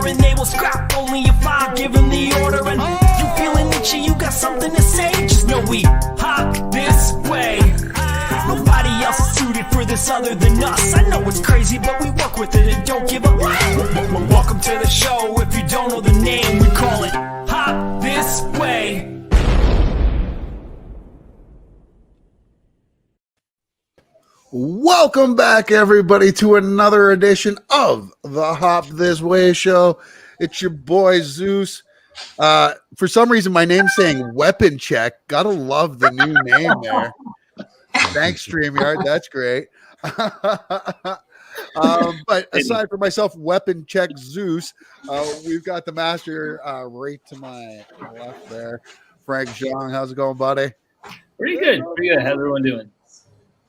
and they will scrap only if I give them the order. And you feeling itchy, you got something to say, just know we hop this way. Nobody else is suited for this other than us. I know it's crazy, but we work with it and don't give up. Welcome to the show. If you don't know the name, we call it Hop This Way. Welcome back, everybody, to another edition of the Hop This Wei Show. It's your boy Zeus. For some reason, my name's saying Weapon Check. Gotta love the new name there. Thanks, StreamYard. That's great. But aside from myself, Weapon Check Zeus, we've got the master right to my left there. Frank Zhang, how's it going, buddy? Pretty good. Pretty good. How's everyone doing?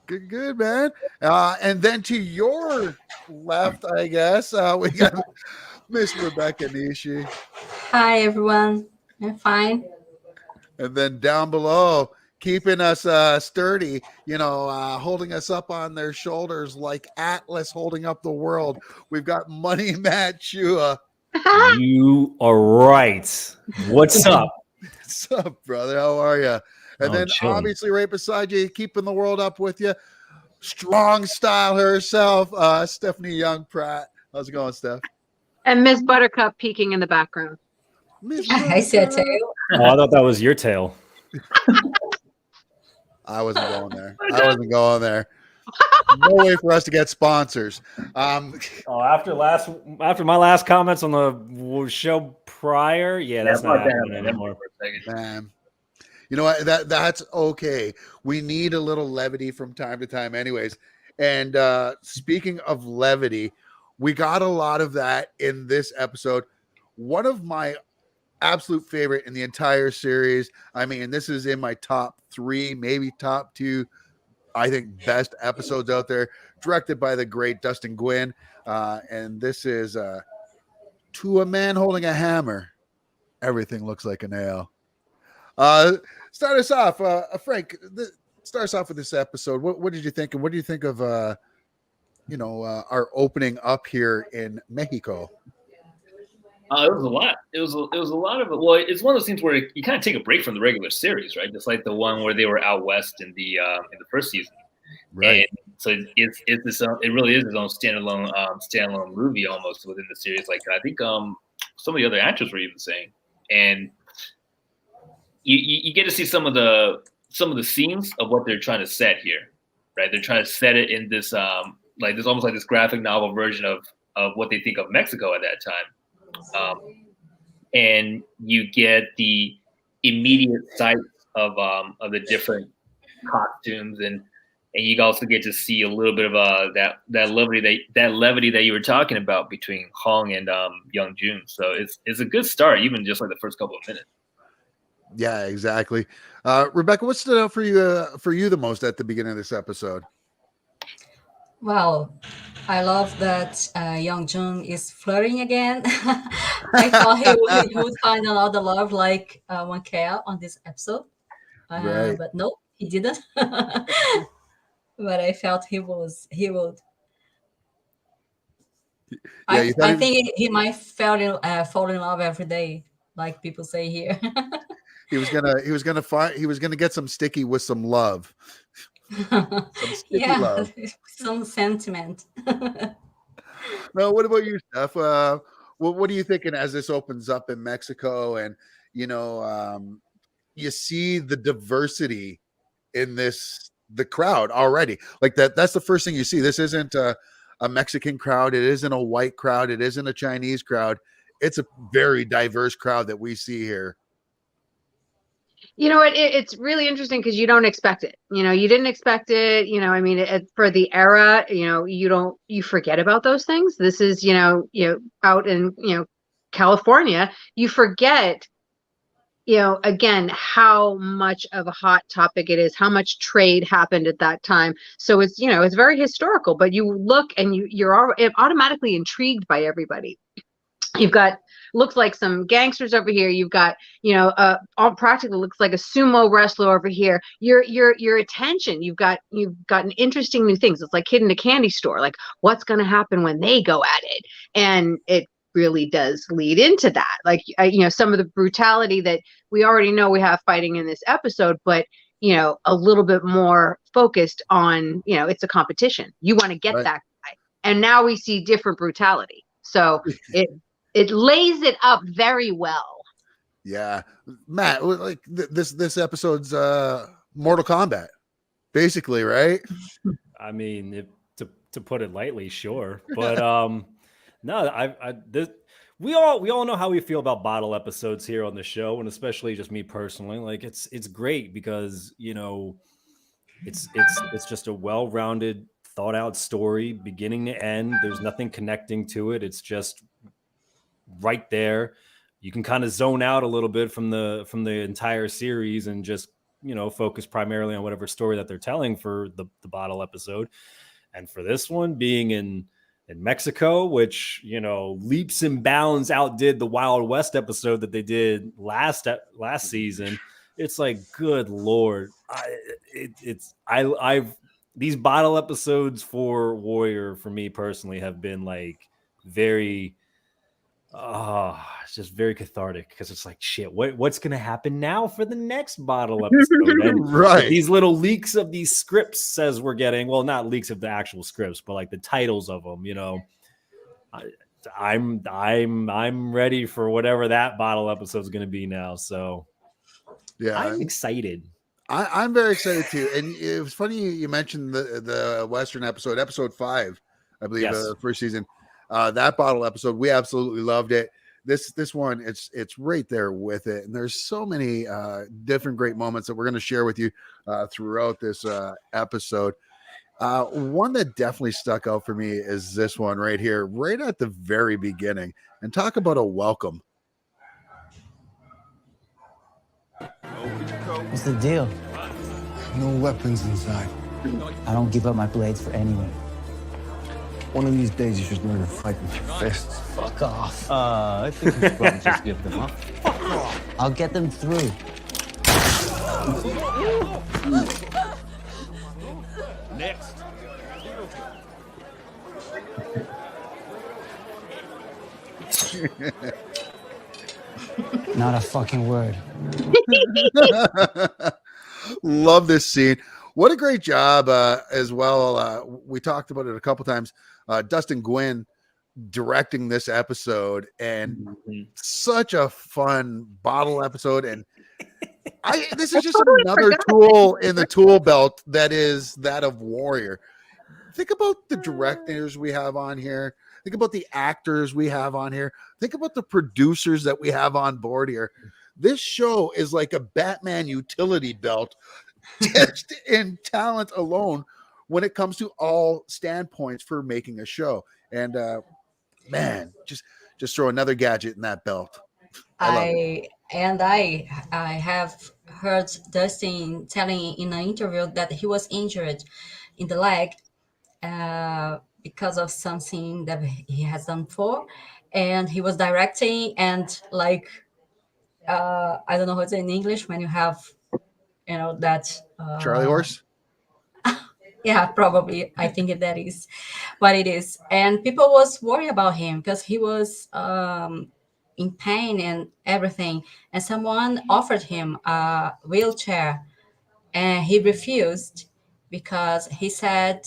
Good, man. And then to your left, I guess, we got Miss Rebecca Nishi. Hi, everyone. I'm fine. And then down below, keeping us sturdy, holding us up on their shoulders like Atlas holding up the world. We've got Money Matt Chua. You are right. What's up? What's up, brother? How are you? And then chilling. obviously right beside you, keeping the world up with you, strong style herself, Stephanie Young Pratt. How's it going, Steph? And Miss Buttercup peeking in the background. I see a tail. Oh, I thought that was your tail. I wasn't going there. No way for us to get sponsors. After my last comments on the show prior, that's not happening anymore. Man. You know what? That's okay. We need a little levity from time to time, anyways. And speaking of levity, we got a lot of that in this episode. One of my absolute favorite in the entire series. I mean, this is in my top 3, maybe top 2. I think best episodes out there. Directed by the great Dustin Gwinn, and this is To a Man Holding a Hammer. Everything looks like a nail. Start us off, Frank. Start us off with this episode. What did you think, and what do you think of our opening up here in Mexico? It was a lot. It was a lot of it. Well, it's one of those things where you kind of take a break from the regular series, right? Just like the one where they were out west in the first season, right? And so it's its own, it really is its own standalone movie almost within the series. Like I think some of the other actors were even saying, and you get to see some of the scenes of what they're trying to set here, right? They're trying to set it in this almost like this graphic novel version of what they think of Mexico at that time. And you get the immediate sight of the different costumes, and you also get to see a little bit of that levity that you were talking about between Hong and Young Jun. So it's a good start, even just like the first couple of minutes. Yeah, exactly. Rebecca, what stood out for you the most at the beginning of this episode? Well, I love that Young Jun is flirting again. I thought he would find another love like One Kale on this episode. Right. But no, he didn't. But I felt he would. Yeah, I think he might fall in love every day, like people say here. He was gonna get some sticky with some love. Love. Some sentiment. No, what about you, Steph? What are you thinking as this opens up in Mexico, and you see the diversity in the crowd already? Like that's the first thing you see. This isn't a Mexican crowd. It isn't a white crowd. It isn't a Chinese crowd. It's a very diverse crowd that we see here. You know what? It's really interesting because you don't expect it. You didn't expect it. I mean, for the era, you forget about those things. This is, out in, California, you forget, again, how much of a hot topic it is, how much trade happened at that time. So it's, it's very historical, but you look and you're automatically intrigued by everybody. You've got looks like some gangsters over here. You've got, all practically looks like a sumo wrestler over here. Your attention. You've gotten interesting new things. It's like hidden in a candy store. Like what's going to happen when they go at it? And really does lead into that. Like, some of the brutality that we already know we have fighting in this episode, but a little bit more focused on, it's a competition. You want to get Right. that guy. And now we see different brutality. So it lays it up very well. Yeah, Matt, like this episode's Mortal Kombat, basically, right? I mean, to put it lightly, sure, but no, we all know how we feel about bottle episodes here on the show, and especially just me personally. Like it's great because it's just a well-rounded, thought out story, beginning to end. There's nothing connecting to it. It's just right there. You can kind of zone out a little bit from the entire series and just focus primarily on whatever story that they're telling for the bottle episode. And for this one being in Mexico, which leaps and bounds outdid the Wild West episode that they did last season. It's like, good Lord, these bottle episodes for Warrior, for me personally, have been like very, it's just very cathartic, because it's like, shit, what's gonna happen now for the next bottle episode? And Right. these little leaks of these scripts says we're getting, well, not leaks of the actual scripts, but like the titles of them. I'm ready for whatever that bottle episode is gonna be now. So Yeah, I'm excited. I'm very excited too. And it was funny you mentioned the Western episode 5, I believe, Yes. the first season. That bottle episode, we absolutely loved it. This one, it's right there with it. And there's so many different great moments that we're going to share with you throughout this episode. One that definitely stuck out for me is this one right here, right at the very beginning. And talk about a welcome. What's the deal? No weapons inside. I don't give up my blades for anyone. One of these days you should learn to fight with your fists. Fuck off. I think you should probably just give them up. Fuck off. I'll get them through. Next. Not a fucking word. Love this scene. What a great job as well. We talked about it a couple times. Dustin Gwynn directing this episode, and such a fun bottle episode. And this is just another tool in the tool belt that is that of Warrior. Think about the directors we have on here. Think about the actors we have on here. Think about the producers that we have on board here. This show is like a Batman utility belt, just in talent alone when it comes to all standpoints for making a show. And man, just throw another gadget in that belt. I have heard Dustin telling in an interview that he was injured in the leg because of something that he has done before, and he was directing, and like I don't know what's in English when you have that Charlie horse. Yeah, probably. I think that is what it is. And people was worried about him because he was in pain and everything. And someone offered him a wheelchair, and he refused because he said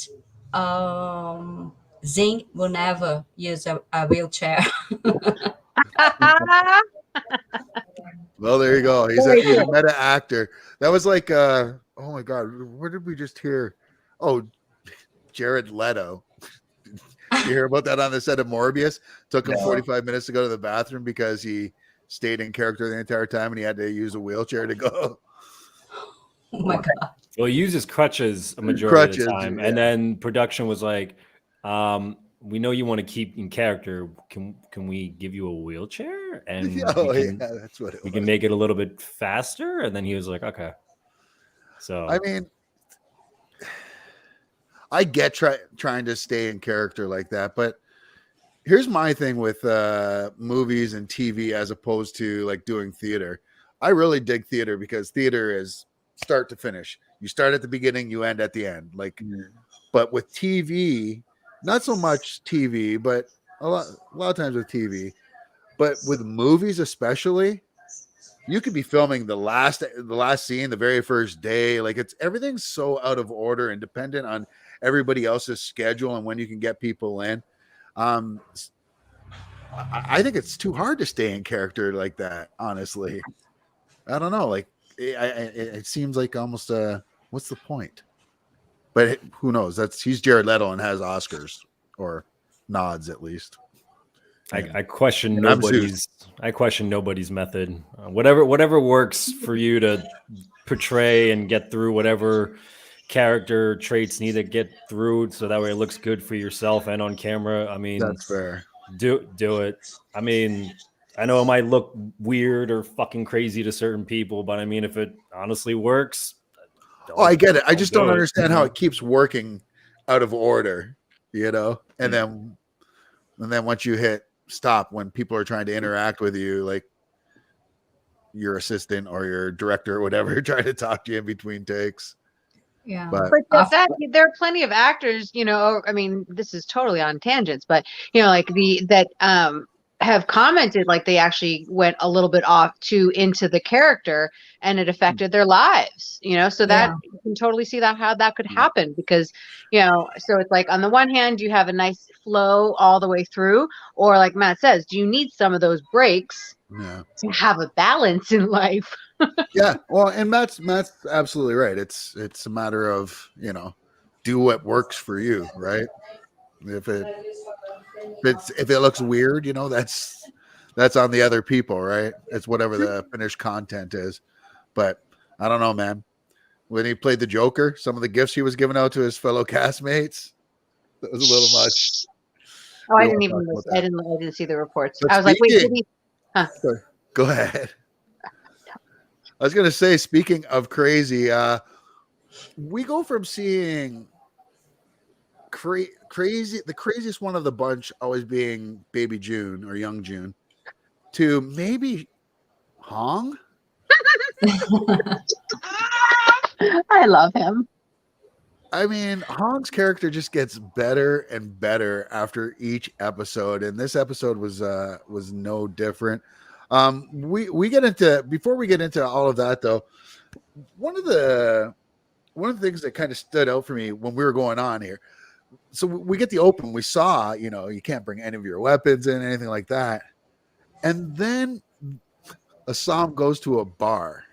Zing will never use a wheelchair. Well, there you go. He's a meta actor. That was like, oh my God, where did we just hear? Oh, Jared Leto. Did you hear about that on the set of Morbius? Took him 45 minutes to go to the bathroom because he stayed in character the entire time and he had to use a wheelchair to go. Oh my God. Well, he uses crutches a majority of the time. Yeah. And then production was like, we know you want to keep in character. Can we give you a wheelchair? And that's what it we was. can make it a little bit faster. And then he was like, okay. So I mean, I get trying to stay in character like that, but here's my thing with movies and TV as opposed to like doing theater. I really dig theater because theater is start to finish. You start at the beginning, you end at the end. Like, but with TV, not so much TV, but a lot of times with TV, But with movies, especially, you could be filming the last scene, the very first day. Like everything's so out of order and dependent on everybody else's schedule and when you can get people in. I think it's too hard to stay in character like that. Honestly, I don't know. Like it seems like almost what's the point? But who knows? He's Jared Leto and has Oscars or nods at least. I question nobody's. I question nobody's method. Whatever works for you to portray and get through whatever character traits need to get through, so that way it looks good for yourself and on camera. I mean, that's fair. Do it. I mean, I know it might look weird or fucking crazy to certain people, but I mean, if it honestly works. I get it. I just don't understand how it keeps working out of order, and then once you hit stop, when people are trying to interact with you, like your assistant or your director or whatever, trying to talk to you in between takes. Yeah. But there are plenty of actors, I mean, this is totally on tangents, but like have commented like they actually went a little bit into the character and it affected their lives, so that you can totally see how that could happen because, so it's like on the one hand, you have a nice flow all the way through, or like Matt says, do you need some of those breaks to have a balance in life? Yeah. Well, and Matt's absolutely right. It's a matter of, do what works for you. Right. If it looks weird, that's on the other people, right? It's whatever the finished content is. But I don't know, man. When he played the Joker, some of the gifts he was giving out to his fellow castmates, that was a little much. Oh, I didn't see the reports. But I was like, wait, did he? Huh. Go ahead. I was gonna say, speaking of crazy, we go from seeing crazy, the craziest one of the bunch always being Baby June or Young June, to maybe Hong. I love him. I mean, Hong's character just gets better and better after each episode, and this episode was no different. We get into, before we get into all of that though, one of the things that kind of stood out for me when we were going on here. So we get the open, we saw, you can't bring any of your weapons in, anything like that. And then Assam goes to a bar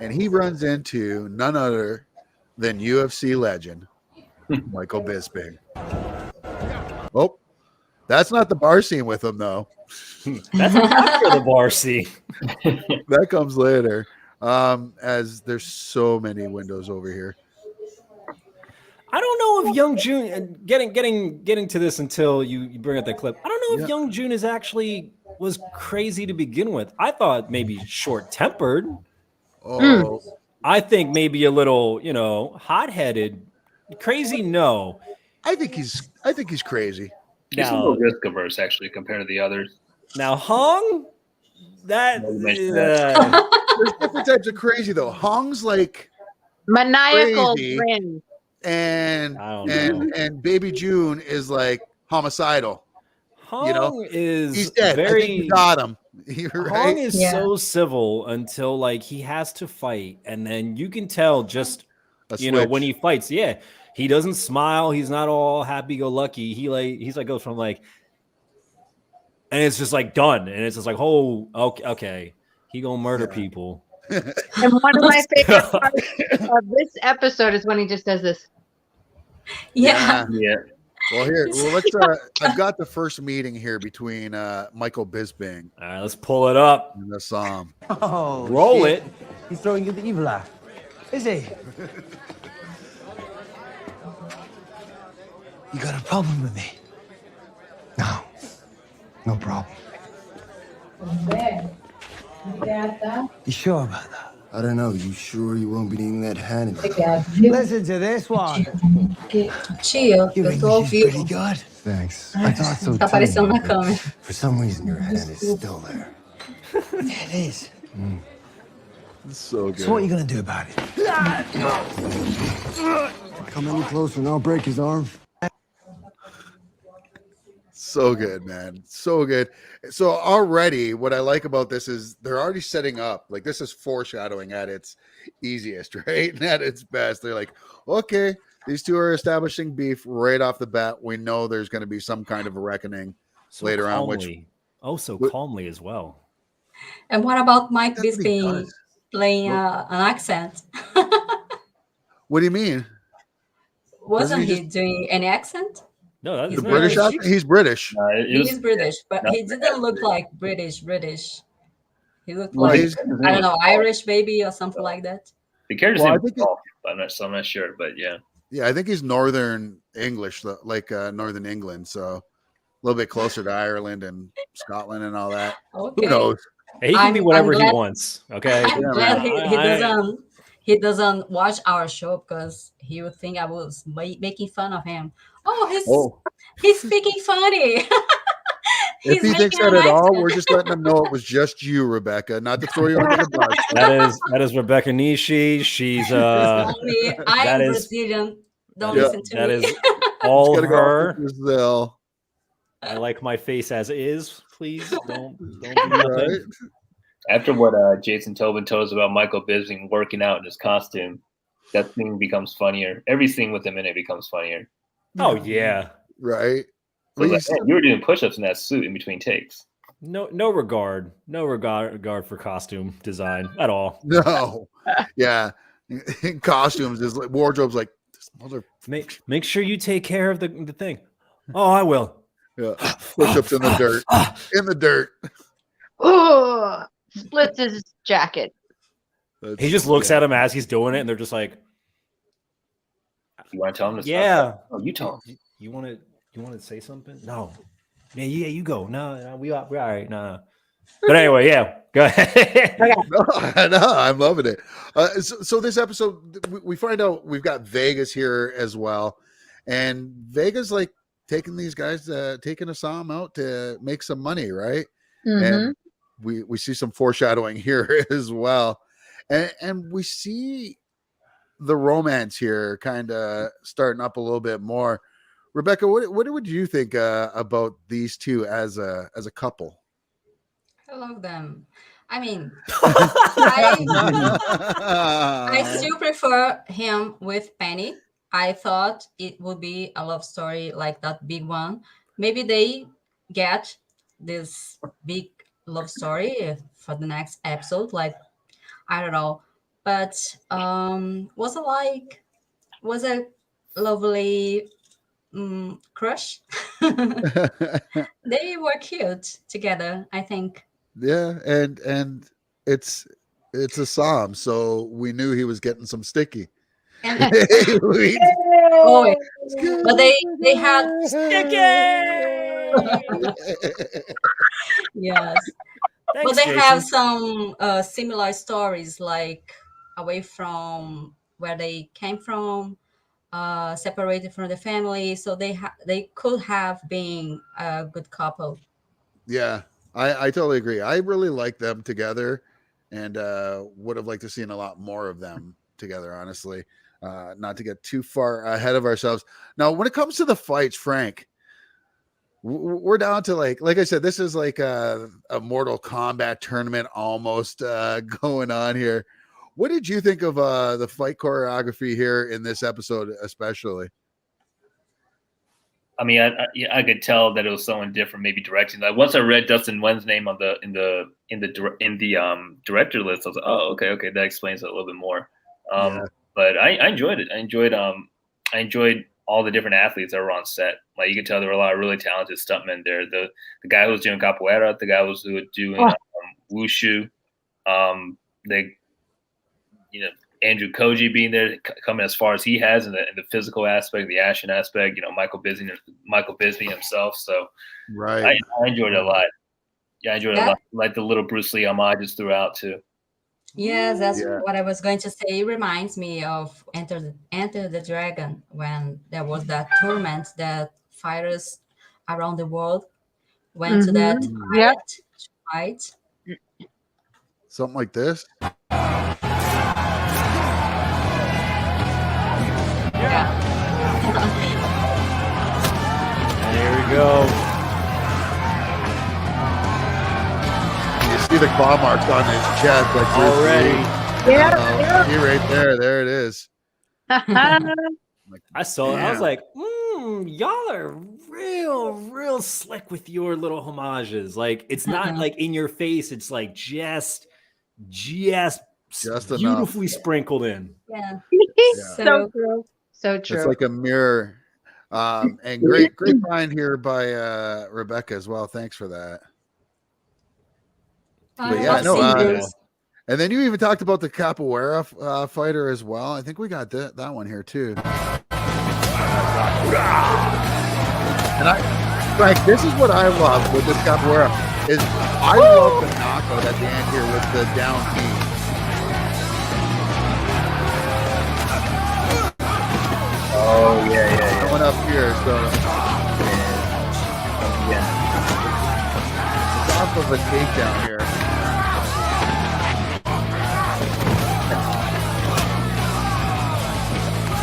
and he runs into none other than UFC legend Michael Bisping. Oh, that's not the bar scene with him though. That's after the bar scene. That comes later. As there's so many windows over here. I don't know if Young June, getting to this until you bring up that clip. I don't know if Young June was crazy to begin with. I thought maybe short-tempered. Oh, I think maybe a little, hot-headed. Crazy, no. I think he's crazy. He's a little risk averse, actually, compared to the others. Now, Hong, there's different types of crazy though. Hong's like maniacal crazy, grin. and Baby June is like homicidal. Hong is he's dead. I think you got him. Right? Hong is so civil until like he has to fight, and then you can tell just when he fights. Yeah, he doesn't smile. He's not all happy-go-lucky. He's like goes from like, and it's just like done, and it's just like, oh, okay, he gonna murder people. And one of my favorite parts of this episode is when he just does this. Yeah. Well, let's. I've got the first meeting here between Michael Bisping. All right, let's pull it up. And Assam. Oh, roll shit. it. He's throwing you the evil eye. Is he? You got a problem with me? No problem. You sure about that? I don't know. You sure you won't be needing that hand? Listen to this one. Tio, Your eu tô ao English is pretty vivo. good. Thanks. I thought so Tá aparecendo na câmera. For some reason, your hand is still there. Yeah, it is. It's so good. So what are you gonna do about it? Come any closer and I'll break his arm. So good, man. So good. So already what I like about this is they're already setting up, like this is foreshadowing at its easiest, right? And at its best. They're like, okay, these two are establishing beef right off the bat. We know there's going to be some kind of a reckoning So later on, calmly. So What- calmly as well. And what about Mike That's what he Bisping does. playing an accent? What do you mean? Wasn't he he doing any accent? No, that's He's The not- British British. accent? He's British. It He was- is British, but no, he didn't look like British. He looked Well, like, he's- I don't know, Irish maybe or something like that. The character's Well, I name think is Paul, I'm not sure, but yeah. Yeah, I think he's Northern English, like Northern England. So a little bit closer to Ireland and Scotland and all that. Okay. Who knows? Hey, he can be I'm whatever he glad- wants. Okay. I'm Yeah, glad man. he doesn't watch our show because he would think I was making fun of him. Oh, he's speaking funny. If he He's thinks making that an at all, accent. we're just letting him know it was just you, Rebecca, not to throw you under the bus. That is Rebecca Nishi. She's It's not me. I that am is- Brazilian. Don't Yeah, listen to that me. is all Gotta go off her. with Brazil, I like my face as is. Please don't do nothing. right? After what Jason Tobin told us about Michael Bisping working out in his costume, that thing becomes funnier. Every scene with him in it becomes funnier. Oh yeah. Right. So Well, it's like, man, you were doing push-ups in that suit in between takes. No regard for costume design at all. no. Yeah. In costumes is like wardrobe's like this mother. Make sure you take care of the thing. Oh, I will. Yeah. Push-ups in the dirt. In the dirt. Oh, splits his jacket. He just looks at him as he's doing it, and they're just like, You want to tell him to stop? "Yeah, Oh, you tell him. you want to say something? No, yeah, you go. No, we're all right. No." But anyway, yeah, go ahead. No, I'm loving it. So this episode, we find out we've got Vegas here as well, and Vegas like taking these guys, taking a Assam out to make some money, right? And we see some foreshadowing here as well, and we see the romance here kind of starting up a little bit more. Rebecca, what would you think about these two as a couple? I love them. I mean, I still prefer him with Penny. I thought it would be a love story like that big one. Maybe they get this big love story for the next episode. Like, I don't know. But was a lovely crush. They were cute together, I think. Yeah, and it's a Psalm, so we knew he was getting some sticky. And oh, but they had yes, but they have some similar stories, like away from where they came from, separated from the family, so they could have been a good couple. Yeah, I totally agree. I really like them together, and would have liked to seen a lot more of them together, honestly. Not to get too far ahead of ourselves. Now, when it comes to the fights, Frank, we're down to like I said, this is like a Mortal Kombat tournament almost going on here. What did you think of the fight choreography here in this episode, especially? I mean, I could tell that it was someone different, maybe directing. Like once I read Dustin Wen's name on in the director list, I was like, oh, okay, that explains it a little bit more. But I enjoyed it. I enjoyed all the different athletes that were on set. Like you could tell there were a lot of really talented stuntmen there. The guy who was doing capoeira, the guy who was doing wushu, Andrew Koji being there, coming as far as he has in the physical aspect, the action aspect. Michael Bisping himself. So right, I enjoyed it a lot. Yeah, I enjoyed it a lot. Like the little Bruce Lee homages throughout too. Yes, that's what I was going to say. It reminds me of Enter the Dragon, when there was that tournament that fighters around the world went to that island to fight. Something like this. Yeah. There we go. the claw marks on his chest, like Bruce Already. Lee. Yeah. See right there. There it is. Like, I saw it. I was damn. like, y'all are real slick with your little homages. Like, it's not like in your face. It's like just enough. beautifully sprinkled in. Yeah. So true. So true. It's like a mirror. And great find here by Rebecca as well. Thanks for that. But yeah, no. And then you even talked about the capoeira fighter as well. I think we got that one here too. And this is what I love with this capoeira is I love the knockout at the end here with the down knee. Oh yeah. Coming up here, so it's off of a takedown here.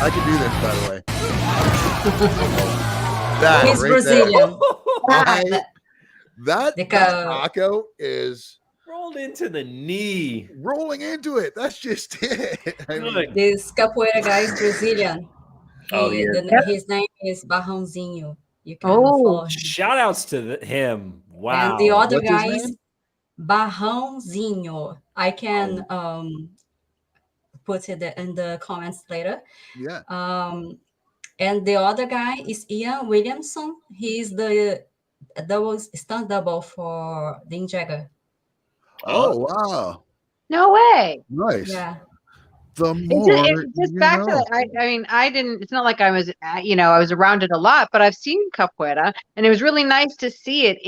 I can do this, by the way. That He's right Brazilian. there. That knockout is rolled into the knee. Rolling into it. That's just it. I mean, This capoeira guy is Brazilian. His name is Barrãozinho. You can follow him. Shout outs to him. Wow. And the other What's guy his is name? Barrãozinho. I can put it in the comments later. Yeah. And the other guy is Ian Williamson. He's the stunt double for Dean Jagger. Oh wow. No way. Nice. Yeah. The more It's just back to that. I mean, I didn't. It's not like I was, I was around it a lot, but I've seen capoeira, and it was really nice to see it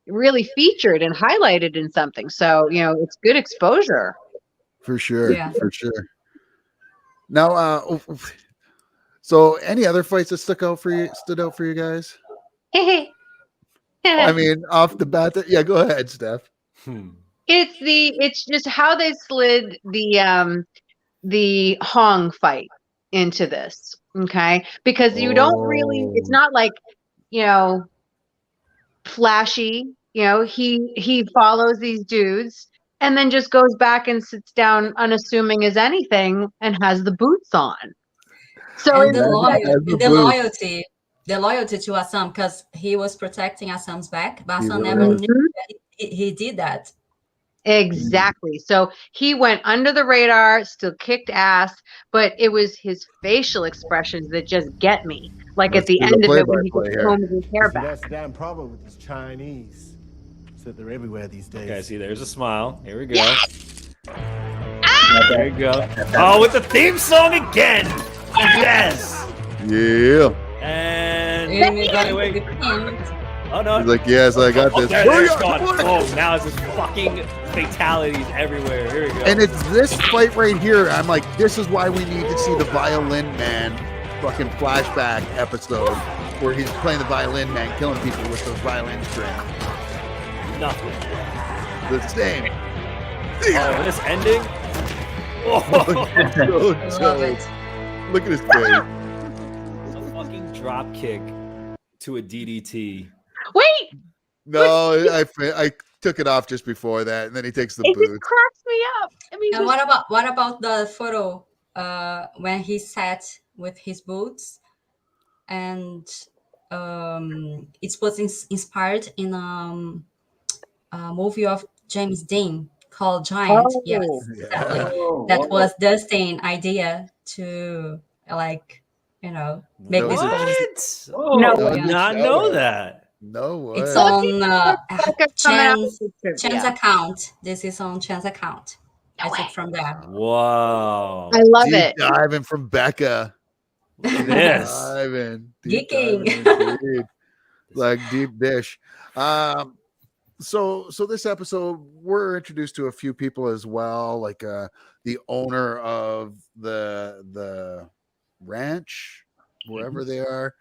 really featured and highlighted in something. So it's good exposure. For sure. Yeah. For sure. Now, so any other fights that stood out for you guys? I mean, off the bat, yeah. Go ahead, Steph. It's just how they slid the Hong fight into this, okay? Because you don't really, it's not like, flashy, he follows these dudes and then just goes back and sits down unassuming as anything and has the boots on. So And the loyalty to Assam, because he was protecting Assam's back, but Assam never knew that he did that. Exactly. So he went under the radar, still kicked ass, but it was his facial expressions that just get me. Like at the end of it when he gets combing his hair back. That's the damn problem with these Chinese. So they're everywhere these days. Okay, see, there's a smile. Here we go. Yes! There you go. Oh, with the theme song again. Yes. Yeah. And wait. Oh no! He's like, yes, I got this. There's gone. Oh, now it's just fucking fatalities everywhere. Here we go. And it's this fight right here. I'm like, this is why we need to see the Violin Man fucking flashback episode where he's playing the Violin Man, killing people with those violin strings. Nothing. The same. Oh, this ending. Oh, Look at his face. a fucking drop kick to a DDT. Wait! No, I took it off just before that, and then he takes the It boots. just cracks me up. I mean, And what about the photo when he sat with his boots, and it was inspired in a movie of James Dean called Giant. Oh, Yes, exactly. That was Dustin's idea to make this pose. What? Oh, No I way. did not know that. No way. It's on Chan's Yeah. account. This is on Chan's account. I took from there. Wow. I love Deep it. diving from Becca. Look at this. Diving. Geeking. Diving indeed. Like deep dish. So this episode, we're introduced to a few people as well, like the owner of the ranch, wherever they are,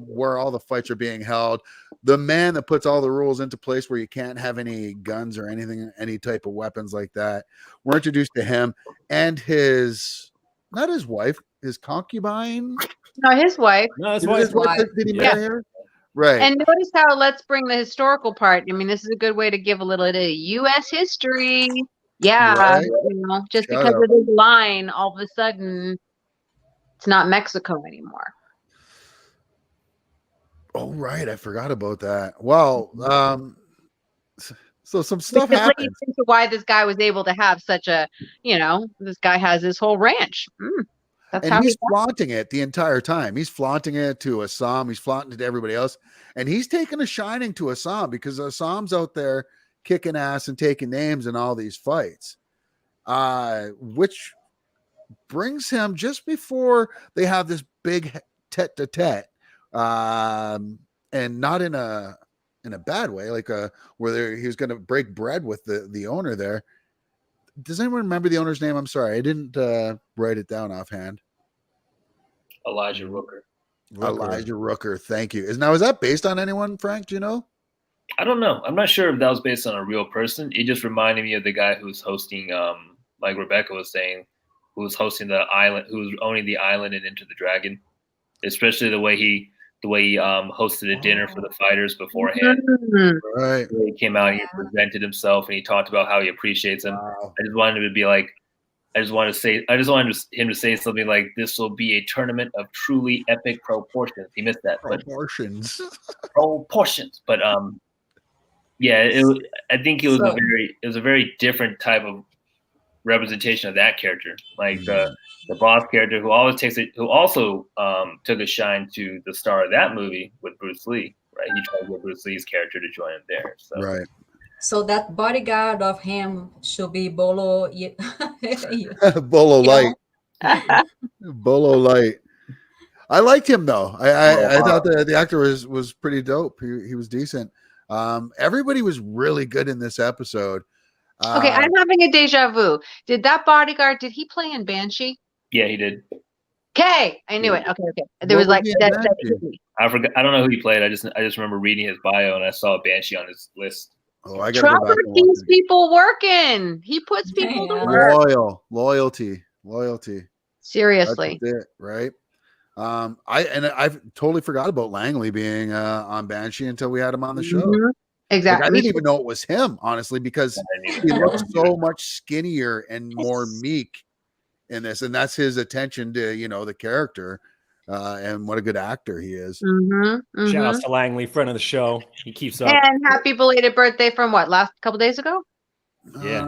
where all the fights are being held. The man that puts all the rules into place where you can't have any guns or anything, any type of weapons like that. We're introduced to him and not his wife, his concubine. No, his wife. No, that's Is it why his wife that- did he marry her? Right. And notice how let's bring the historical part. I mean, this is a good way to give a little bit of U.S. history. Yeah, Right. just Shut because up. of this line, all of a sudden, it's not Mexico anymore. Oh, right. I forgot about that. Well, so some stuff Which leads happens. into why this guy was able to have such a, this guy has this whole ranch. That's And how he's he got flaunting it the entire time. He's flaunting it to Assam. He's flaunting it to everybody else. And he's taking a shining to Assam because Assam's out there kicking ass and taking names in all these fights. Which brings him just before they have this big tete-a-tete. And not in a bad way, like where he was going to break bread with the owner there. Does anyone remember the owner's name? I'm sorry, I didn't write it down offhand. Elijah Rooker. Elijah Rooker. Thank you. Is that based on anyone, Frank? Do you know? I don't know. I'm not sure if that was based on a real person. It just reminded me of the guy who's hosting, like Rebecca was saying, who was hosting the island, who was owning the island and Into the Dragon. Especially the way he hosted a dinner for the fighters beforehand. Right. He came out and he presented himself and he talked about how he appreciates him. Wow. I just wanted him to say something like, "This will be a tournament of truly epic proportions." He missed that, Proportions. proportions. But yeah, I think it was a very different type of representation of that character, like the boss character who also took a shine to the star of that movie with Bruce Lee. Right, he tried to get Bruce Lee's character to join him there. So. Right. So that bodyguard of him should be Bolo. Bolo Light. Bolo Light. I liked him though. I thought the actor was pretty dope. He was decent. Everybody was really good in this episode. Okay, I'm having a deja vu. Did that bodyguard? Did he play in Banshee? Yeah, he did. Okay, I knew it. Okay. There was like that. I forgot. I don't know who he played. I just remember reading his bio and I saw a Banshee on his list. Oh, I got Trapper keeps people working. He puts people to work. Loyalty. Seriously. That's it, right? I've totally forgot about Langley being on Banshee until we had him on the show. Mm-hmm. Exactly. Like, I didn't even know it was him, honestly, because he looks so much skinnier and more meek in this, and that's his attention to the character. And what a good actor he is. Shout out to Langley, friend of the show. He keeps up. And happy belated birthday from what, last couple days ago? Yeah.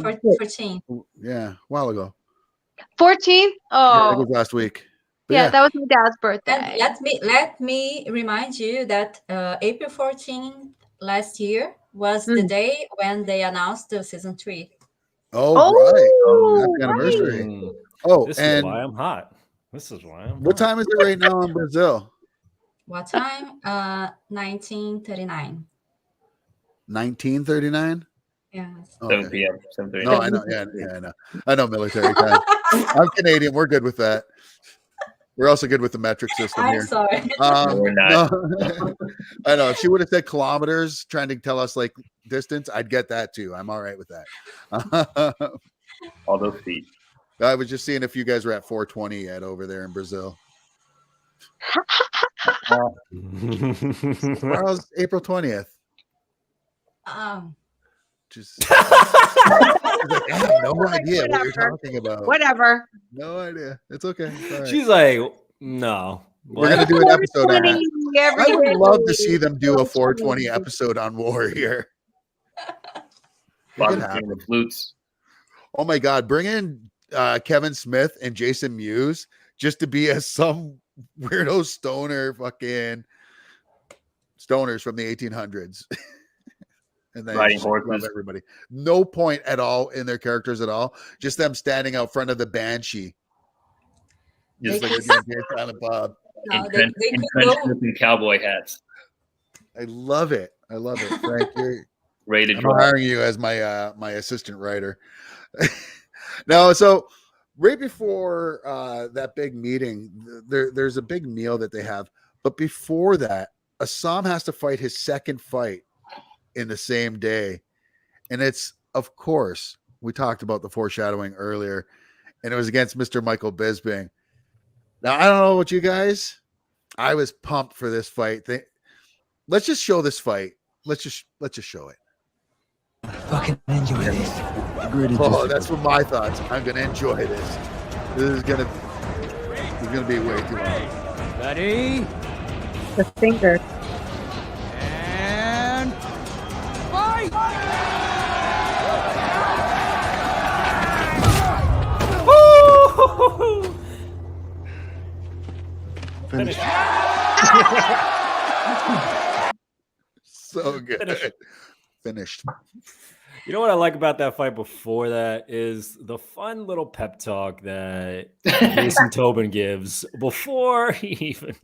14. Yeah, a while ago. 14? Yeah, it Oh, was last week. But yeah, that was my dad's birthday. And let me remind you that April 14th last year was the day when they announced the season 3. Oh, right. Happy anniversary. Oh, this and is why I'm hot. This is why I'm what time is it right now in Brazil? What time? 1939. 1939? Yes. 7 p.m. 7:30. No, I know. Yeah, I know. I know military time. I'm Canadian. We're good with that. We're also good with the metric system I'm here. sorry. We're not. No. I know. If she would have said kilometers, trying to tell us like distance, I'd get that too. I'm all right with that. All those feet. I was just seeing if you guys were at 420 yet over there in Brazil. Tomorrow's April 20th. Just I have no idea what you're talking about. Whatever. No idea. It's okay. It's all right. She's like, no. We're gonna do an episode on that. I would Every love to see them do a 420 episode on Warrior. The flutes. Oh my God, bring in Kevin Smith and Jason Mewes just to be as some weirdo stoner fucking stoners from the 1800s. And then Riding horses. Everybody. No point at all in their characters at all. Just them standing out front of the Banshee. Just like Silent Bob. No, in trench coats and cowboy hats. I love it. Frank, Ready to I'm draw. hiring you as my my assistant writer. No, so right before that big meeting, there's a big meal that they have. But before that, Assam has to fight his second fight in the same day. And it's, of course, we talked about the foreshadowing earlier, and it was against Mr. Michael Bisping. Now, I don't know what you guys, I was pumped for this fight. let's just show this fight. Let's just show it. Fucking enjoy this. Gritty Oh, that's what my thoughts. I'm gonna enjoy this. This is gonna be way too long. Ready? The finger. And fight! Finish. So good. Finished. You know what I like about that fight before that is the fun little pep talk that Jason Tobin gives before Sam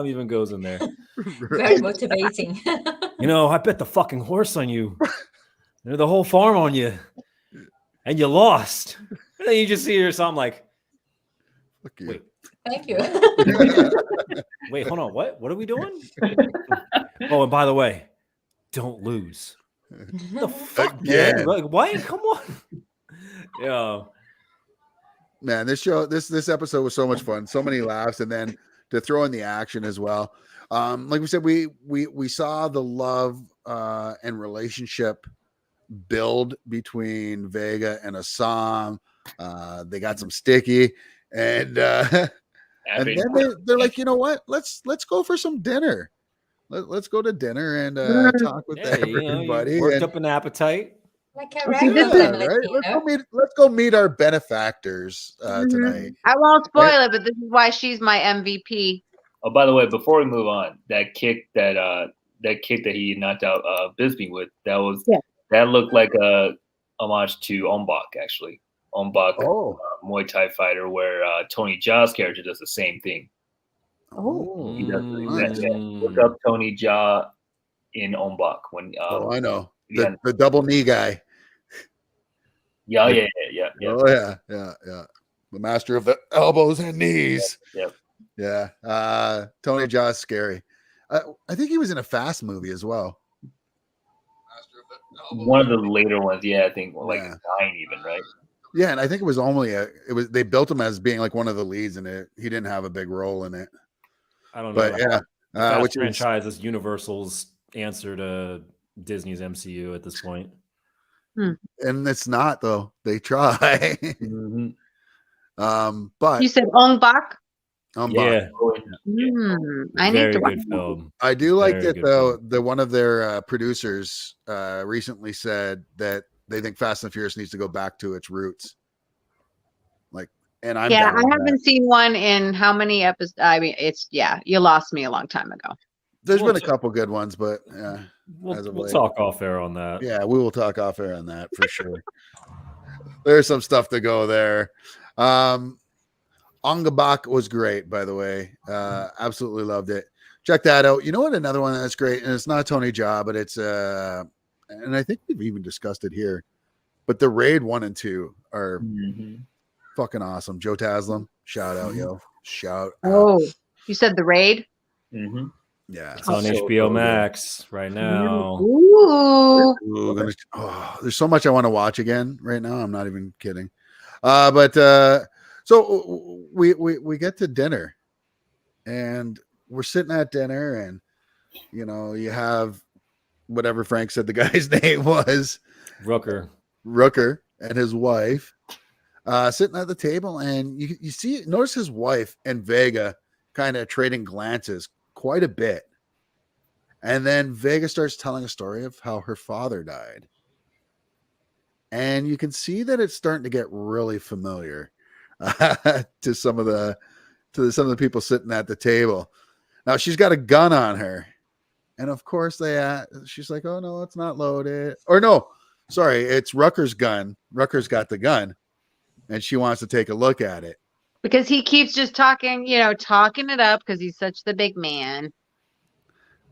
even goes in there. Very motivating. You know, I bet the fucking horse on you, the whole farm on you, and you lost. And then you just see her Sam like, Fuck you. wait, Thank you. wait, hold on, what? What are we doing? Oh, and by the way, don't lose. The fuck, Again. man? Like, what? Come on. Yeah. Man, this episode was so much fun. So many laughs, and then to throw in the action as well. Like we said, we saw the love and relationship build between Vega and Assam. They got some sticky, and then they're like, you know what? Let's go for some dinner. Let's go to dinner and talk with everybody. You worked up an appetite. Like a Okay, regular Yeah, family right? dinner. Let's go meet our benefactors tonight. I won't spoil it, but this is why she's my MVP. Oh, by the way, before we move on, that kick that he knocked out Bisbee with, that looked like a homage to Ombak, actually. Ombak, Muay Thai fighter, where Tony Jaa's character does the same thing. Oh, He does look up Tony Jaa in Ombak when. I know yeah. the double knee guy. Yeah. Oh yeah. The master of the elbows and knees. Yep. Yeah. Tony Jaa's scary. I think he was in a Fast movie as well. One of the later ones, I think 9 even, right? Yeah, and I think it was they built him as being like one of the leads in it. He didn't have a big role in it. I don't know. But yeah, which franchise is Universal's answer to Disney's MCU at this point? And it's not though. They try. But you said Ong Bak? Yeah. I need to watch good film. I do like Very that good though. film. The one of their producers recently said that they think Fast and Furious needs to go back to its roots. And I'm I down with haven't seen one in how many episodes? I mean, you lost me a long time ago. There's been a couple good ones, but yeah, We'll talk off air on that. Yeah, we will talk off air on that for sure. There's some stuff to go there. Ongabak was great, by the way. Absolutely loved it. Check that out. You know what? Another one that's great, and it's not Tony Jaa, but it's and I think we've even discussed it here. But the Raid 1 and 2 are fucking awesome. Joe Taslim, shout out, yo. Shout out. Oh, you said The Raid? Yeah. It's on HBO Max right now. Ooh. There's so much I want to watch again right now. I'm not even kidding. But so we get to dinner, and we're sitting at dinner, and you have whatever Frank said the guy's name was, Rooker and his wife sitting at the table, and you notice his wife and Vega kind of trading glances quite a bit. And then Vega starts telling a story of how her father died. And you can see that it's starting to get really familiar to some of the people sitting at the table. Now she's got a gun on her. And of course she's like, "Oh no, it's not loaded." Or no, sorry, it's Rucker's gun. Rucker's got the gun. And she wants to take a look at it. Because he keeps just talking it up because he's such the big man.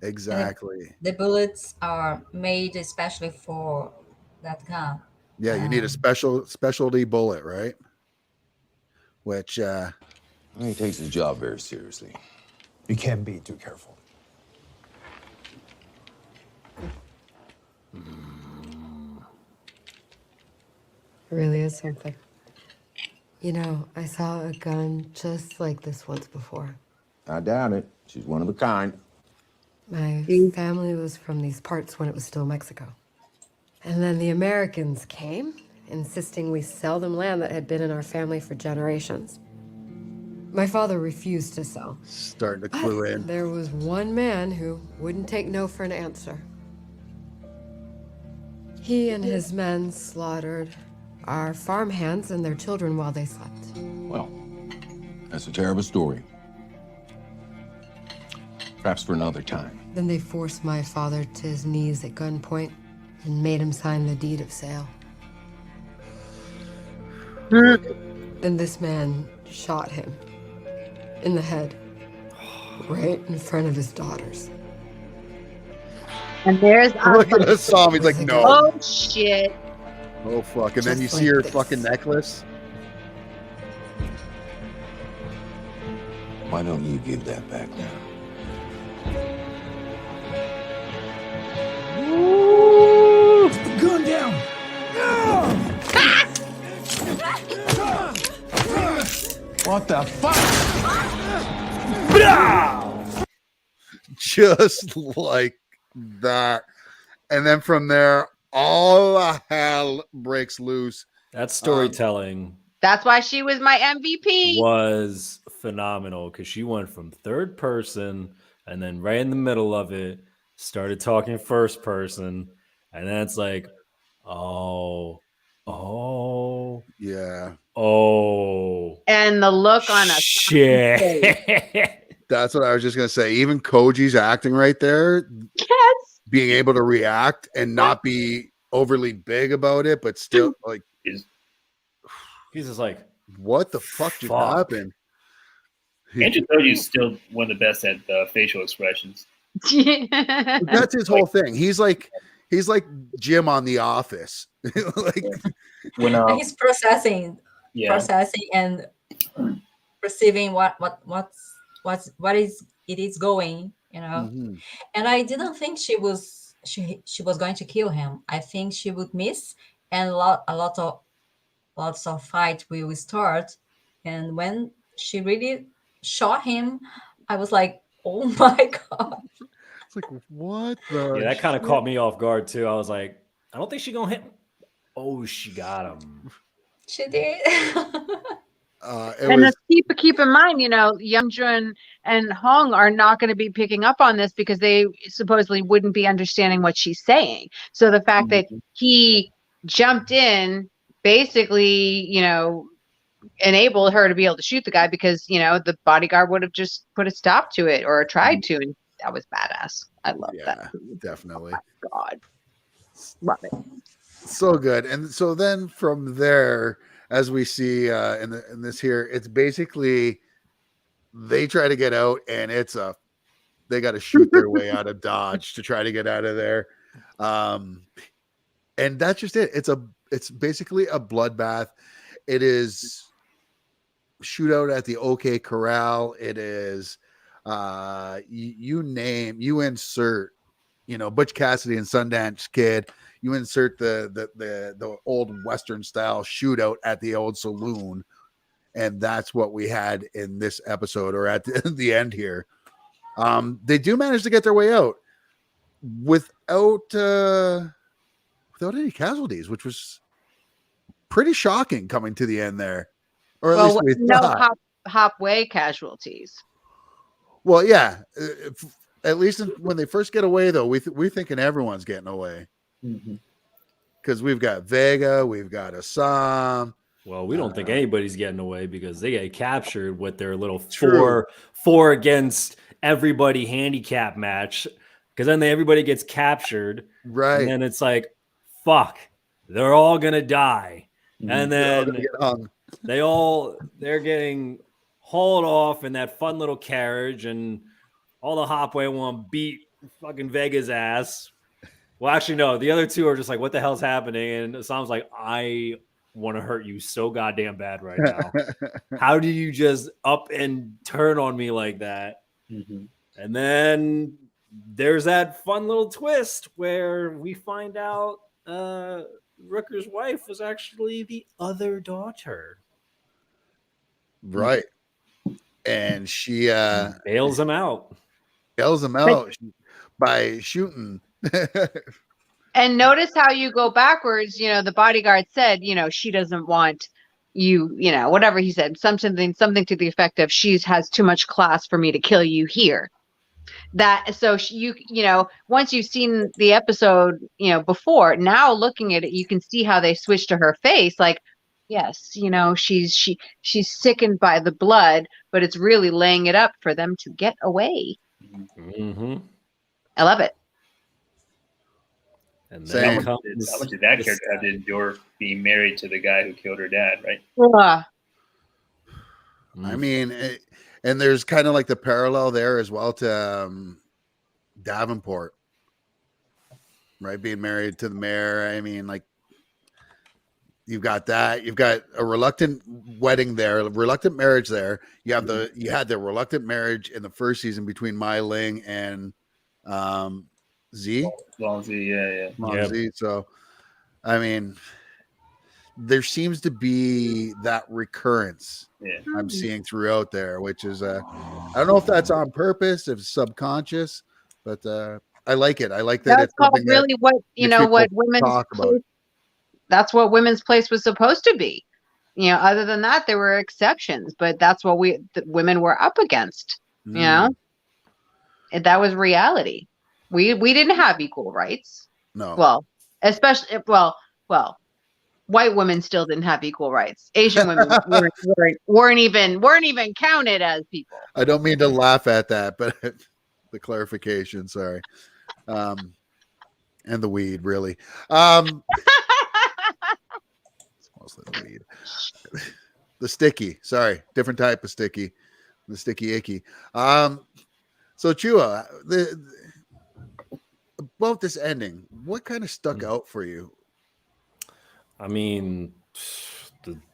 Exactly. The bullets are made especially for that gun. Yeah, you need a specialty bullet, right? Which He takes his job very seriously. You can't be too careful. It really is something. I saw a gun just like this once before. I doubt it. She's one of a kind. My family was from these parts when it was still Mexico. And then the Americans came, insisting we sell them land that had been in our family for generations. My father refused to sell. Starting to But clue in. there was one man who wouldn't take no for an answer. He and his men slaughtered our farmhands and their children while they slept. Well, that's a terrible story. Perhaps for another time. Then they forced my father to his knees at gunpoint and made him sign the deed of sale. Then this man shot him in the head, right in front of his daughters. And there's Look at us, Tom. He's like, no. oh shit. Oh, fuck. And then Just you see like her this. fucking necklace. Why don't you give that back now? Gun down. What the fuck? Just like that. And then from there, all the hell breaks loose. That storytelling That's why she was my MVP. was phenomenal because she went from third person and then right in the middle of it started talking first person, and then it's like, oh, Yeah. And the look on us. shit. That's what I was just going to say. Even Koji's acting right there, Yes. being able to react and not be overly big about it, but still like, He's just like, what the fuck just Fuck. happened? Andrew Koji is still one of the best at facial expressions. That's his whole thing. He's like Jim on The Office. Like, When And he's processing yeah, and perceiving what is it is going, mhm. And I didn't think she was going to kill him. I think she would miss, and lots of fight will start. And when she really shot him, I was like, oh my god. It's like, what the? yeah, that kind of shit? caught me off guard too. I was like, I don't think she's gonna hit him. Oh, she got him. She did. It And was keep in mind, Youngjun and Hong are not going to be picking up on this because they supposedly wouldn't be understanding what she's saying. So the fact that he jumped in basically, enabled her to be able to shoot the guy because, the bodyguard would have just put a stop to it or tried to. And that was badass. I love that. definitely. God. Love it. So good. And so then from there, as we see in this here, it's basically they try to get out, and they got to shoot their way out of Dodge to try to get out of there. And that's just it. It's basically a bloodbath. It is shootout at the OK Corral. It is you insert, Butch Cassidy and Sundance Kid. You insert the old Western style shootout at the old saloon, and that's what we had in this episode, or at the end here. They do manage to get their way out without any casualties, which was pretty shocking coming to the end there, or at least we thought. Hopway casualties. Well, yeah, at least when they first get away, though, we're thinking everyone's getting away. Because we've got Vega, we've got Assam. Well, we don't think anybody's getting away because they get captured with their little True. four against everybody handicap match. Because then everybody gets captured, Right? and then it's like, fuck, they're all gonna die, and They're all then gonna get hung. they're getting hauled off in that fun little carriage, and all the Hopway want to beat fucking Vega's ass. Well, actually, no. The other two are just like, what the hell's happening? And Assam's like, I want to hurt you so goddamn bad right now. How do you just up and turn on me like that? And then there's that fun little twist where we find out Rooker's wife was actually the other daughter. Right. And she bails him out. Bails him out. by shooting. And notice how you go backwards. The bodyguard said, she doesn't want you, whatever he said, something to the effect of she has too much class for me to kill you here. Once you've seen the episode, before, now looking at it, you can see how they switched to her face. Like, yes, she's sickened by the blood, but it's really laying it up for them to get away. Mm-hmm. I love it. And Same. then How much did that character have to endure being married to the guy who killed her dad, right? I mean, and there's kind of like the parallel there as well to Davenport, right? Being married to the mayor. I mean, like, you've got that. You've got a reluctant wedding there, a reluctant marriage there. You have you had the reluctant marriage in the first season between Mai Ling and Z. Long Z, yeah. Z. So, I mean, there seems to be that recurrence I'm seeing throughout there, which is I don't know if that's on purpose, if it's subconscious, but I like it. I like that. That's called really what women's place. That's what women's place was supposed to be. Other than that, there were exceptions, but that's what women were up against. And that was reality. We didn't have equal rights. No. Well, especially white women still didn't have equal rights. Asian women weren't even counted as people. I don't mean to laugh at that, but the clarification, sorry. And the weed, really. It's mostly the weed. The sticky, sorry, different type of sticky. The sticky icky. So Chua, about this ending, what kind of stuck out for you? I mean,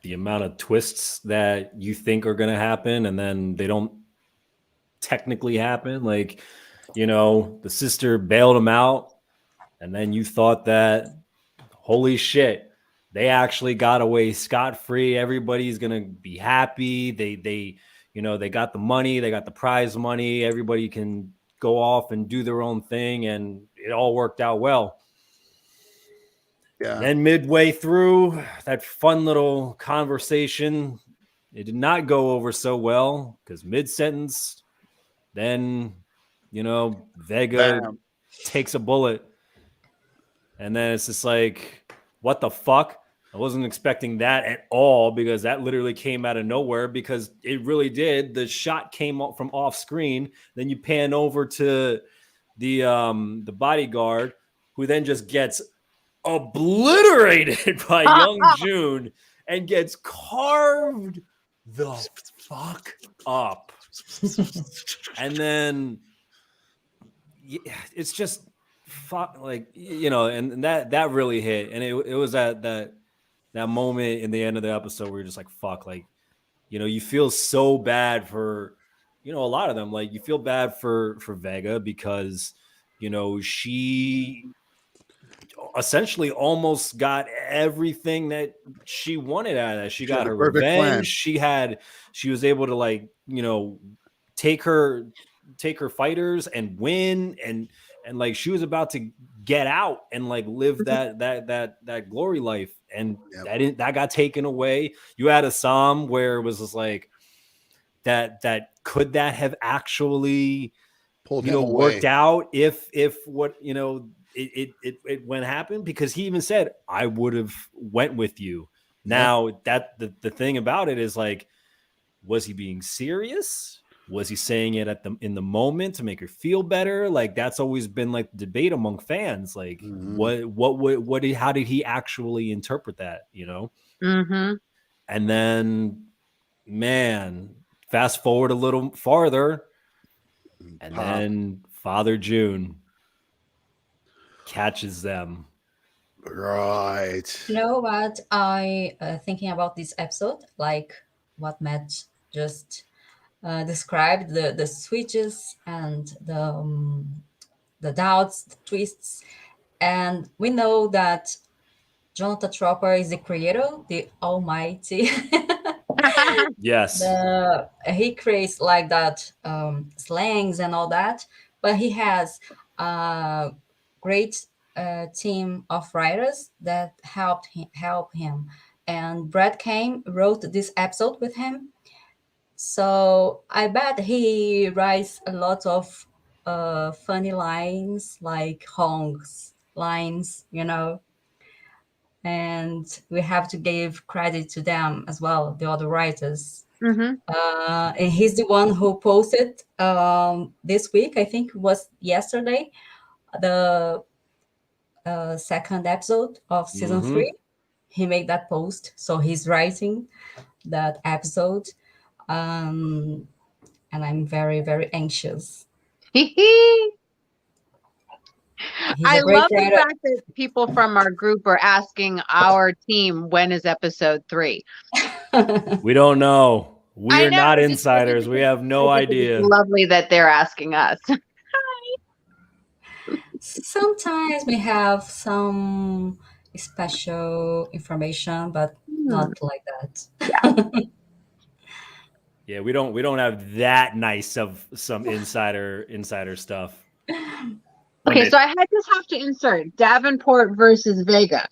the amount of twists that you think are going to happen and then they don't technically happen. Like, the sister bailed him out and then you thought that, holy shit, they actually got away scot-free. Everybody's going to be happy. They got the money, they got the prize money. Everybody can go off and do their own thing, and it all worked out well. Yeah. Then midway through that fun little conversation, it did not go over so well because mid-sentence, then, Vega takes a bullet. And then it's just like, what the fuck? I wasn't expecting that at all because that literally came out of nowhere because it really did. The shot came from off screen. Then you pan over to the bodyguard who then just gets obliterated by Young June and gets carved the fuck up. And then it's just and that really hit. And it was that moment in the end of the episode where you're just like, fuck, like, you feel so bad for, a lot of them. Like, you feel bad for Vega because, she essentially almost got everything that she wanted out of that. She got her revenge. Plan. She was able to take her fighters and win and like she was about to get out and like live that glory life, and that got taken away. You had a Assam where it was just like that could that have actually worked out if what it when happened, because he even said I would have went with you. Now that the thing about it is like, was he being serious? Was he saying it in the moment to make her feel better? Like, that's always been like the debate among fans. Like, how did he actually interpret that? And then, man, fast forward a little farther, and then Father June catches them. Right. You know what I thinking about this episode, like what Matt just described, the switches and the doubts, the twists, and we know that Jonathan Tropper is the creator, the Almighty. Yes, he creates like that slangs and all that, but he has a great team of writers that help him. And Brad Kane wrote this episode with him. So I bet he writes a lot of funny lines, like Hong's lines, and we have to give credit to them as well, the other writers. Mm-hmm. And he's the one who posted this week, I think it was yesterday, the second episode of season 3. He made that post, so he's writing that episode. And I'm very, very anxious. I a great love the writer. fact that people from our group are asking our team, when is episode 3? We don't know. I We're know, not I think insiders. We have no I think it's idea. lovely that they're asking us. Sometimes we have some special information, but not like that. Yeah, we don't have that nice of some insider stuff. Okay, so I just have to insert Davenport versus Vega.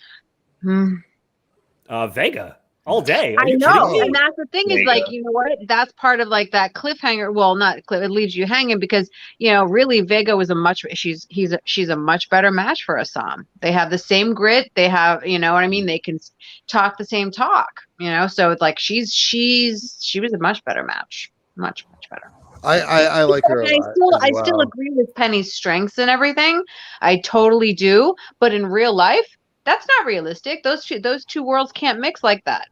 Vega all day. Are I you know, kidding me? and that's the thing is, like, you know what? That's part of like that cliffhanger. Well, not cliff. It leaves you hanging because really Vega was she's a much better match for Assam. They have the same grit. They have, what I mean. They can talk the same talk. So it's like she was a much better match, much better. I like her a lot. I still agree with Penny's strengths and everything. I totally do, but in real life, that's not realistic. Those two worlds can't mix like that.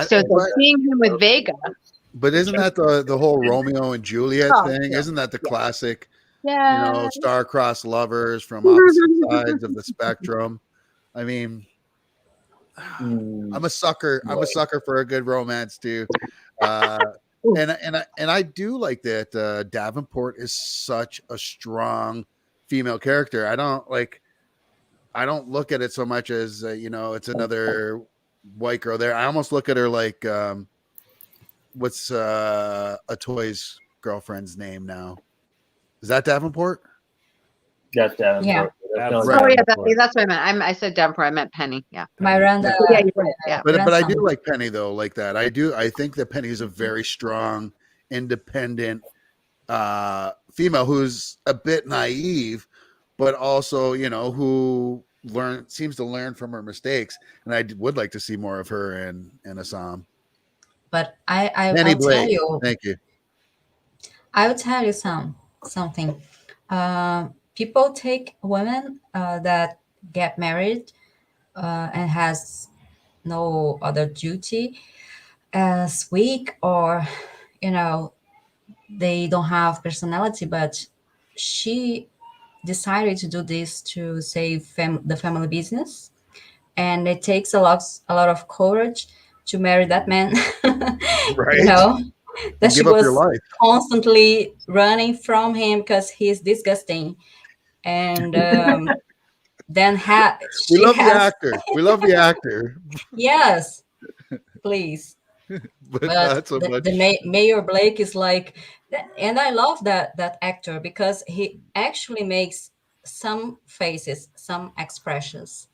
So seeing him with Vega. But isn't that the whole Romeo and Juliet thing? Isn't that the classic? Yeah. Star-crossed lovers from opposite sides of the spectrum. I mean, I'm a sucker. I'm a sucker for a good romance too. And I do like that Davenport is such a strong female character. I don't look at it so much as it's another white girl there. I almost look at her like what's a toy's girlfriend's name now? Is that Davenport? That's Davenport. Yeah. That's what I meant. I said Davenport. I meant Penny. Yeah. Miranda. Yeah, you're right. Yeah. But I do like Penny though, like that. I think that Penny is a very strong, independent female who's a bit naive, but also who seems to learn from her mistakes. And I would like to see more of her in Assam. But I'll Blake. tell you. Thank you. I will tell you something. People take women that get married and has no other duty as weak, or they don't have personality, but she decided to do this to save the family business, and it takes a lot of courage to marry that man. Right. That she was constantly running from him because he's disgusting. And then we love the actor. Yes, please. but not so much. The Mayor Blake is like, and I love that actor because he actually makes some faces, some expressions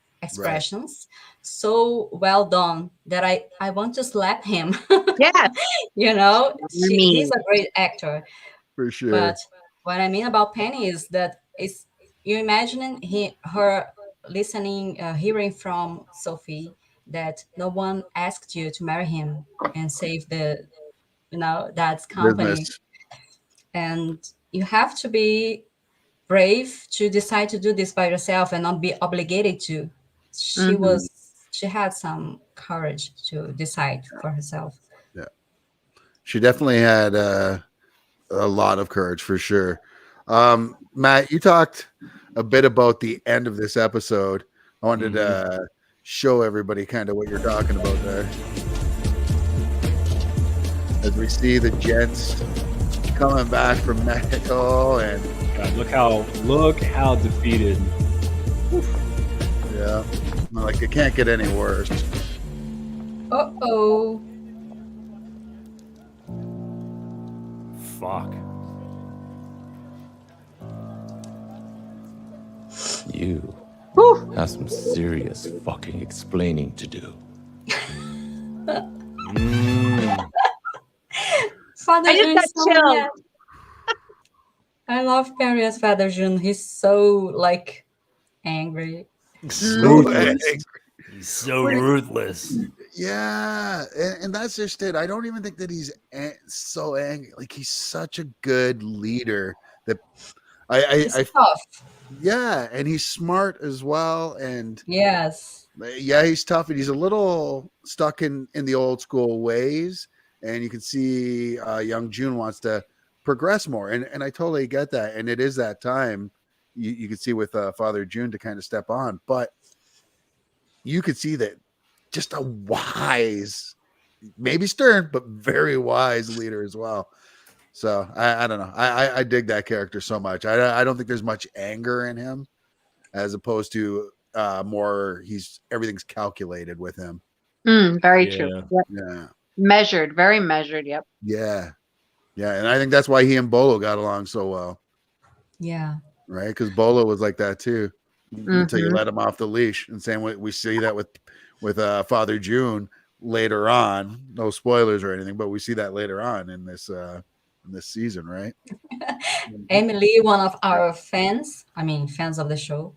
so well done that I want to slap him. Yeah. He's a great actor. For sure. But what I mean about Penny is that you imagining her listening, hearing from Sophie that no one asked you to marry him and save dad's company. Business. And you have to be brave to decide to do this by yourself and not be obligated to. She had some courage to decide for herself. Yeah, she definitely had a lot of courage for sure. Matt, you talked a bit about the end of this episode. I wanted to show everybody kind of what you're talking about there. As we see the Jets coming back from Mexico, and God, look how defeated. Yeah, like it can't get any worse. Uh-oh. Fuck. You Whew. have some serious fucking explaining to do. Father I just June got is so chills. mad. I love Perry as Father June. He's so like angry. Ruthless. angry. He's so ruthless. Yeah, and that's just it. I don't even think that he's so angry. Like he's such a good leader that He's I tough. yeah, and he's smart as well. And Yes. yeah, he's tough, and he's a little stuck in the old school ways. And you can see young June wants to progress more, and I totally get that. And it is that time you can see with Father June to kind of step on, but you could see that just a wise, maybe stern, but very wise leader as well. So I don't know. I dig that character so much. I don't think there's much anger in him, as opposed to more everything's calculated with him. Very Yeah. true. Yep. Yeah. Measured, very measured. Yep. Yeah. Yeah. And I think that's why he and Bolo got along so well. Yeah. Right. Because Bolo was like that too. Until you Mhm. let him off the leash. And same way we see that with Father June later on. No spoilers or anything, but we see that later on in this season, right? Emily, one of our fans, I mean fans of the show,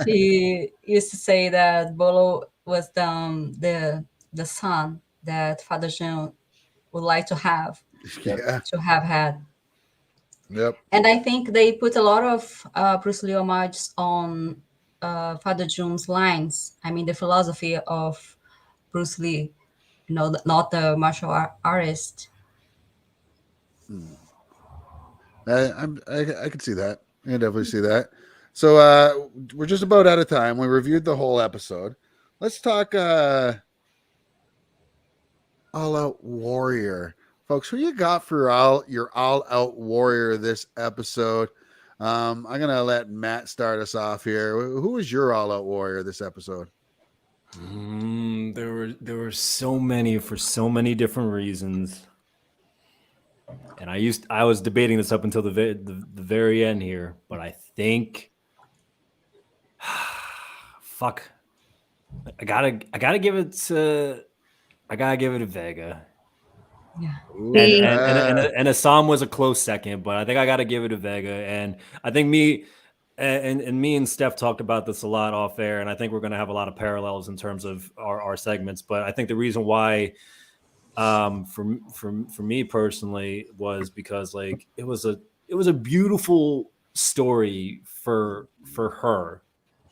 she used to say that Bolo was the son that Father Jean would like to have Yeah. had. Yep. And I think they put a lot of Bruce Lee homages on Father June's lines. I mean, the philosophy of Bruce Lee, not the martial artist. I could see that. I can definitely see that. So we're just about out of time. We reviewed the whole episode. Let's talk All Out Warrior. Folks, who you got for your All Out Warrior this episode? I'm gonna let Matt start us off here. Who was your All Out Warrior this episode? There were so many for so many different reasons. And I was debating this up until the very end here, but I think fuck. I gotta give it to Vega. Yeah. And Assam was a close second, but I think I gotta give it to Vega. And I think me and Steph talked about this a lot off air, and I think we're gonna have a lot of parallels in terms of our segments. But I think the reason why for me personally was because like it was a beautiful story for her.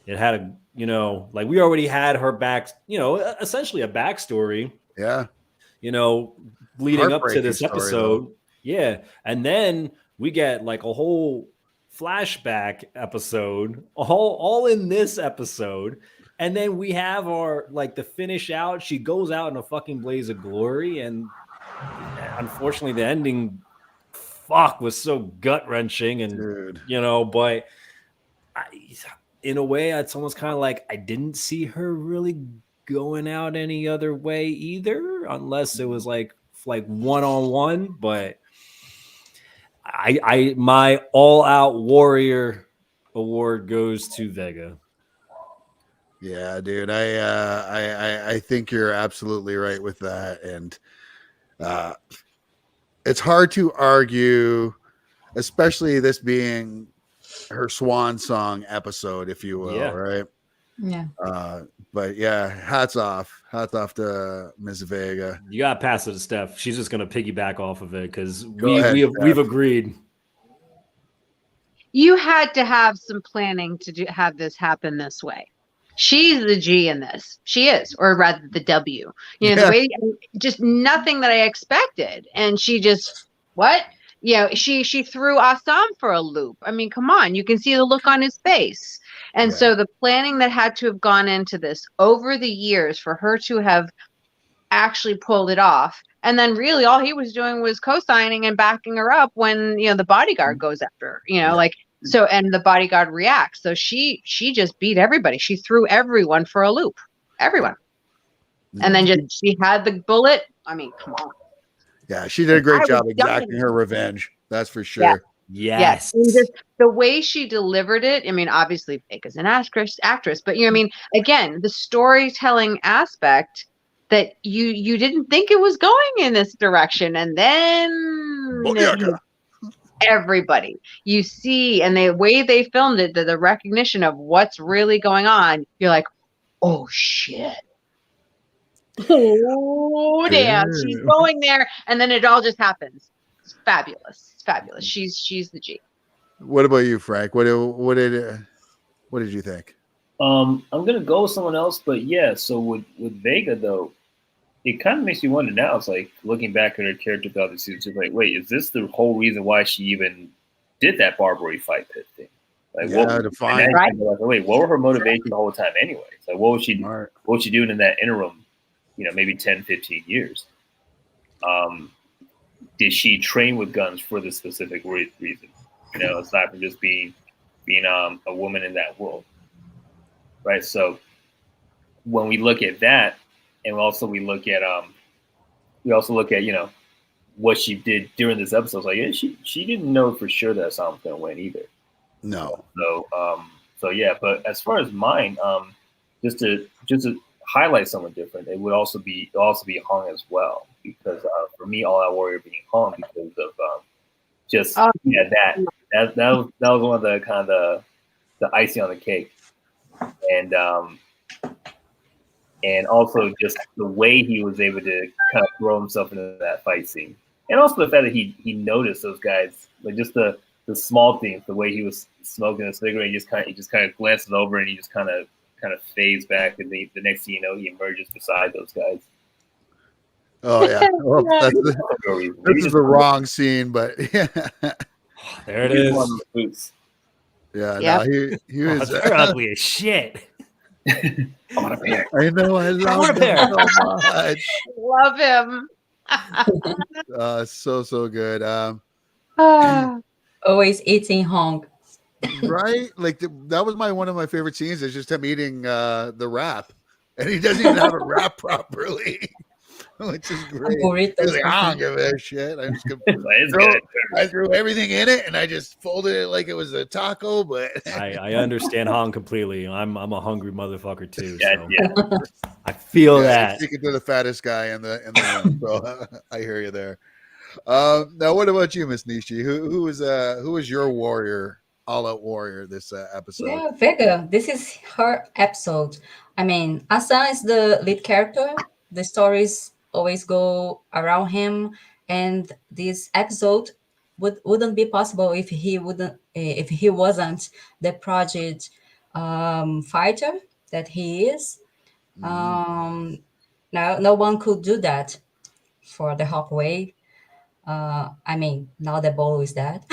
It had a like we already had her back, essentially a backstory. Yeah. Leading up to this Heartbreaking episode. story, Yeah. And then we get like a whole flashback episode, all in this episode. And then we have our like the finish out. She goes out in a fucking blaze of glory. And unfortunately, the ending was so gut wrenching. And, Dude. But in a way, it's almost kind of like I didn't see her really going out any other way either, unless it was like one-on-one. But I my All Out Warrior award goes to Vega. Yeah, dude. I think you're absolutely right with that. And it's hard to argue, especially this being her swan song episode, if you will, right? Yeah. But yeah, hats off to Ms. Vega. You got to pass it to Steph. She's just going to piggyback off of it because we've agreed. You had to have some planning to have this happen this way. She's the G in this. She is, or rather the W. The way, just nothing that I expected. And she just, what? She threw Assam for a loop. I mean, come on, you can see the look on his face. And so the planning that had to have gone into this over the years for her to have actually pulled it off. And then really all he was doing was co-signing and backing her up when, the bodyguard goes after her, so, and the bodyguard reacts. So she just beat everybody. She threw everyone for a loop, everyone. And then she had the bullet. I mean, come on. Yeah, she did a great job exacting her revenge. That's for sure. Yes. And just the way she delivered it. I mean, obviously, Vega's an actress, but I mean, again, the storytelling aspect that you didn't think it was going in this direction, and then it hit everybody. You see, and the way they filmed it, the recognition of what's really going on, you're like, oh shit. Oh damn, she's going there, and then it all just happens. It's fabulous. It's fabulous. She's the G. What about you, Frank? What did you think? I'm gonna go with someone else, but yeah. So with Vega though, it kind of makes you wonder now. It's like looking back at her character throughout the season, it's like, wait, is this the whole reason why she even did that Barbary fight pit thing? Like, wait, what were her motivations the whole time anyway? Like, what was she doing in that interim? Maybe 10, 15 years. Did she train with guns for this specific reason? Aside from just being a woman in that world, right? So when we look at that, and we look at what she did during this episode. It's like, yeah, she didn't know for sure that Assam was going to win either. No. So yeah. But as far as mine, just to highlight someone different, it would also be Hong as well, because for me, All Out Warrior being Hong because of that was one of the kind of the icing on the cake, and also just the way he was able to kind of throw himself into that fight scene, and also the fact that he noticed those guys, like just the small things, the way he was smoking a cigarette, he just kind of glances over and he just kind of fades back, and the next thing you know, he emerges beside those guys. Oh yeah, this is the wrong scene, but yeah, there it is. Yeah, no, he was ugly as shit. I want a pair. I know, I love him so much. Love him. So good. Always eating Hong. Right? Like that was one of my favorite scenes. Is just him eating the wrap, and he doesn't even have a wrap properly, which is great. He's like, I don't give a shit. I threw everything in it, and I just folded it like it was a taco. But I understand Hong completely. I'm a hungry motherfucker too. Yeah, so. Yeah. I feel that. Speaking to the fattest guy in the room, so I hear you there. Now, what about you, Miss Nishi? Who was your warrior? All Out Warrior this episode. Yeah, Vega. This is her episode. I mean, Asan is the lead character. The stories always go around him, and this episode wouldn't be possible if he wasn't the project fighter that he is. No one could do that for the Hawkeye. I mean, now the ball is dead.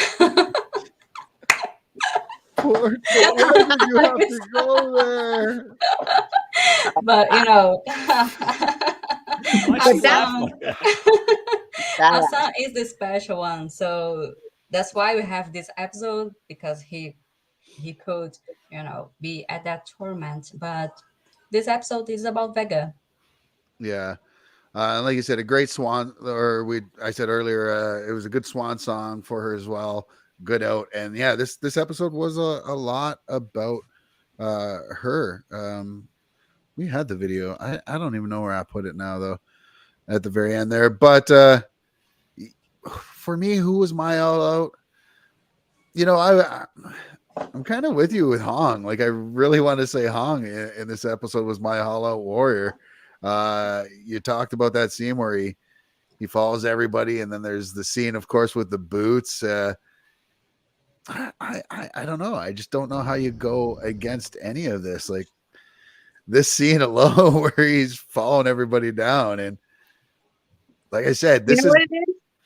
Why did you have to go there? But Asan is the special one, so that's why we have this episode, because he could be at that tournament. But this episode is about Vega. Yeah. Like you said, a great swan, I said earlier, it was a good swan song for her as well. Good out. And yeah, this episode was a lot about her. We had the video. I don't even know where I put it now, though, at the very end there. But for me, who was my all out? I'm kind of with you with Hong. Like, I really want to say Hong in this episode was my all out warrior. You talked about that scene where he follows everybody, and then there's the scene, of course, with the boots. I don't know. I just don't know how you go against any of this. Like this scene alone where he's following everybody down. And like I said, this is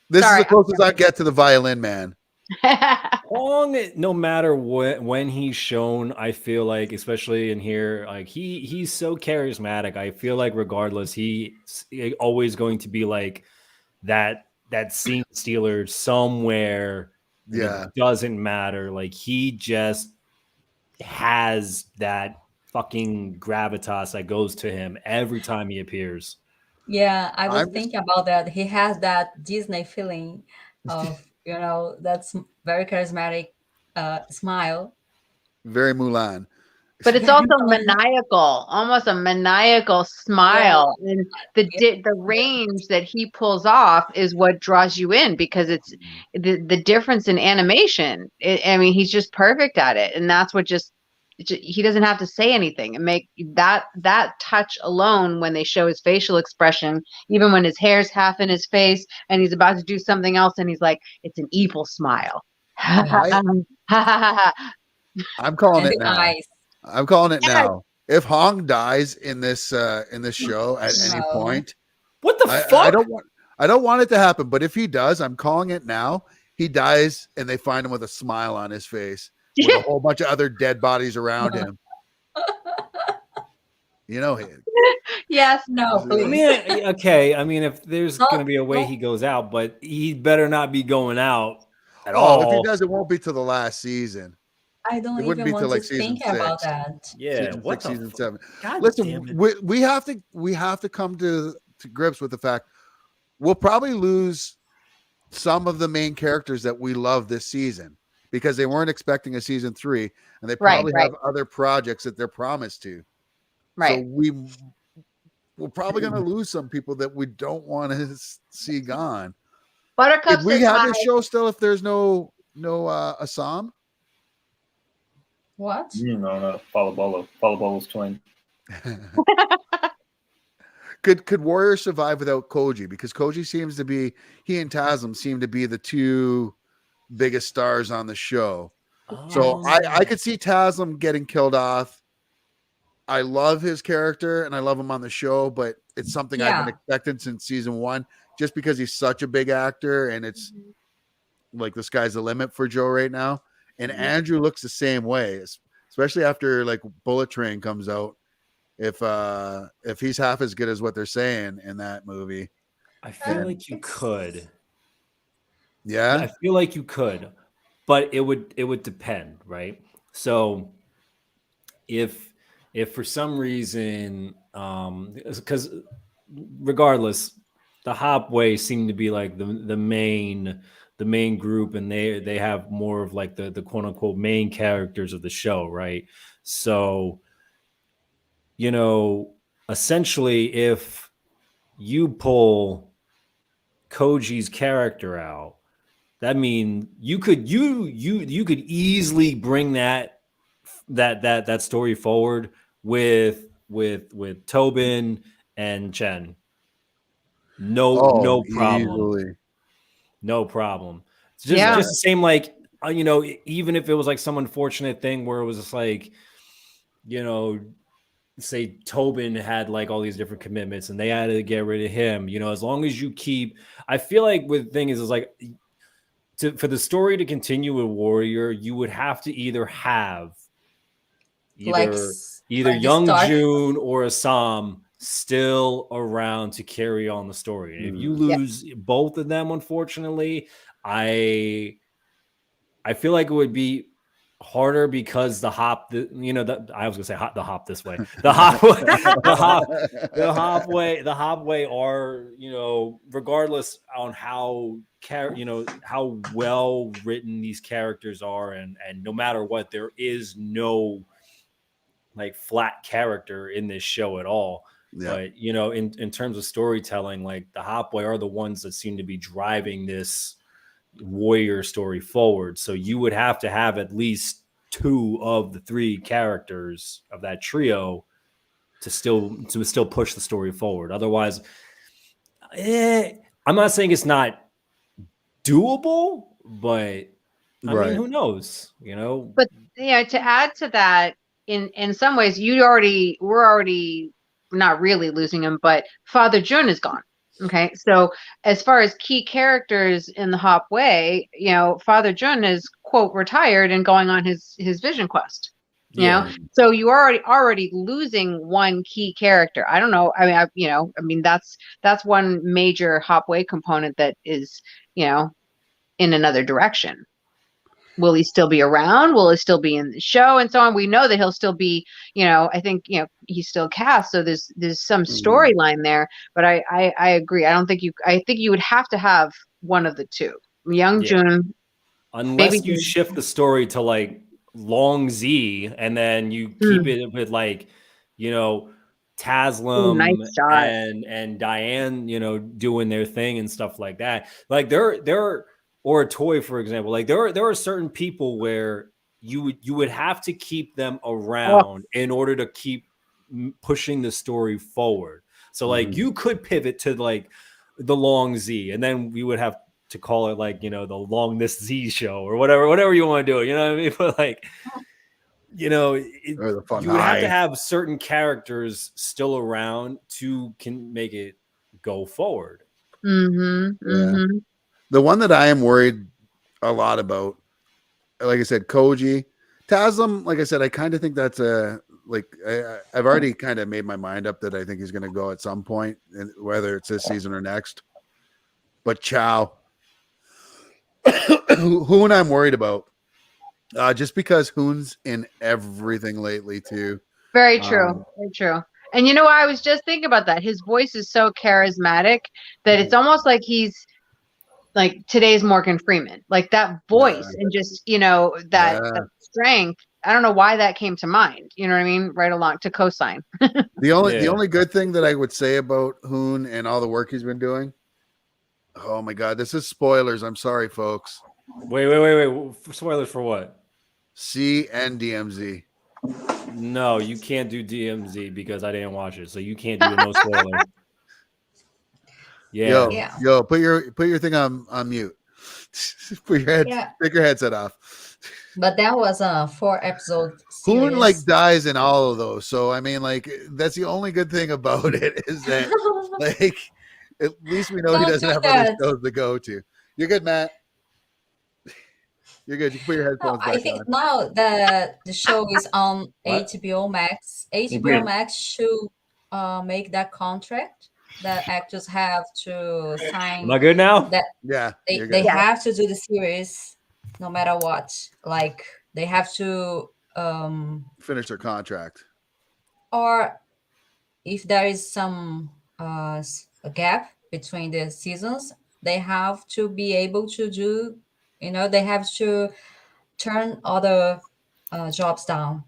the closest I get to the Violin Man. Hong, no matter when he's shown, I feel like, especially in here, like he's so charismatic. I feel like regardless, he's always going to be like that scene stealer somewhere. Yeah, it doesn't matter. Like he just has that fucking gravitas that goes to him every time he appears. Yeah, I was thinking about that. He has that Disney feeling of That's very charismatic smile. Very Mulan. But it's also maniacal, almost a maniacal smile. And the range that he pulls off is what draws you in, because it's the difference in animation. I mean, he's just perfect at it, and that's what just he doesn't have to say anything and make that touch alone. When they show his facial expression, even when his hair's half in his face and he's about to do something else, and he's like, it's an evil smile. I'm calling And it the now. eyes. I'm calling it now. If Hong dies in this show at any No. point, What the I fuck? don't want it to happen. But if he does, I'm calling it now. He dies, and they find him with a smile on his face, with a whole bunch of other dead bodies around him. Yes. No, I please. mean, okay. I mean, if there's No, going to be a way no. he goes out, but he better not be going out at Oh, all. if he does, it won't be till the last season. I don't It wouldn't even be till want like to season think about 6. that. Yeah, Season what 6, the season fuck? 7. God Listen, damn it. we have to come to grips with the fact we'll probably lose some of the main characters that we love this season because they weren't expecting a season 3, and they probably have other projects that they're promised to. Right. So we're probably going to lose some people that we don't want to see gone. Buttercup Did we says have hi. this show still if there's no Assam? What? No, Falabolo's twin. Could Warrior survive without Koji? Because Koji seems to be, he and Taslim seem to be the two biggest stars on the show. So I could see Taslim getting killed off. I love his character and I love him on the show, but it's something I've been expecting since season 1, just because he's such a big actor and it's like the sky's the limit for Joe right now. And Andrew looks the same way, especially after like Bullet Train comes out. If he's half as good as what they're saying in that movie, I feel like you could. Yeah, I feel like you could, but it would depend, right? So if for some reason, because regardless, the Hopway seem to be like the main group, and they have more of like the quote unquote main characters of the show, right? So, essentially, if you pull Koji's character out, that means you could easily bring that story forward with Tobin and Chen. No problem. Easily. No problem. It's just the same, like, even if it was like some unfortunate thing where it was just like, say Tobin had like all these different commitments and they had to get rid of him, as long as you keep, I feel like with thing is like for the story to continue with Warrior, you would have to either have either young June or Assam still around to carry on the story. And if you lose both of them, unfortunately, I feel like it would be harder because the hop, I was gonna say the hop this way. The Hopway are, regardless on how how well written these characters are, and no matter what, there is no like flat character in this show at all. But in terms of storytelling, like the Hopway are the ones that seem to be driving this Warrior story forward. So you would have to have at least 2 of the 3 characters of that trio to still push the story forward. Otherwise, I'm not saying it's not doable, but I mean, who knows? But to add to that, in some ways, we're already not really losing him, but Father Jun is gone. Okay, so as far as key characters in the Hopway, Father Jun is quote retired and going on his vision quest. So you are already losing one key character. I don't know. I mean, that's one major Hopway component that is in another direction. Will he still be around? Will he still be in the show and so on? We know that he'll still be, I think, he's still cast. So there's some storyline there, but I agree. I think you would have to have one of the 2. young Yeah. June. Unless Baby you June. shift the story to like Long Z, and then you keep it with like, you know, Ooh, Taslim nice shot. and Diane, you know, doing their thing and stuff like that. Like there or a Toy, for example. Like there are certain people where you would have to keep them around in order to keep pushing the story forward. So like you could pivot to like the Long Z, and then we would have to call it like, you know, the Long This Z Show or whatever you want to do. You know what I mean? But like, you know, Or the fun you would have to high. have certain characters still around to can make it go forward. The one that I am worried a lot about, like I said, Koji, Taslim. Like I said, I kind of think that's a I've already kind of made my mind up that I think he's going to go at some point, and whether it's this season or next. But Chow, Hoon, I'm worried about, just because Hoon's in everything lately too. Very true. Very true. And you know, I was just thinking about that. His voice is so charismatic that it's almost like he's like today's Morgan Freeman, like that voice and just, you know, that strength. I don't know why that came to mind. You know what I mean? Right along to cosign. The only good thing that I would say about Hoon and all the work he's been doing. Oh my God, this is spoilers. I'm sorry, folks. Wait. Spoilers for what? C and DMZ. No, you can't do DMZ because I didn't watch it, so you can't do no spoiler. Yeah. Yo, put your thing on mute. Take your headset off. But that was a 4-episode series. Hoon like dies in all of those, so I mean, like that's the only good thing about it is that like at least we know he doesn't have other shows to go to. You're good, Matt. You're good. You can put your headphones back I think on. now that the show is on HBO Max, HBO Max should make that contract that actors have to sign. Am I good now? That they have to do the series no matter what. Like they have to finish their contract. Or if there is some a gap between the seasons, they have to be able to do, you know, they have to turn other jobs down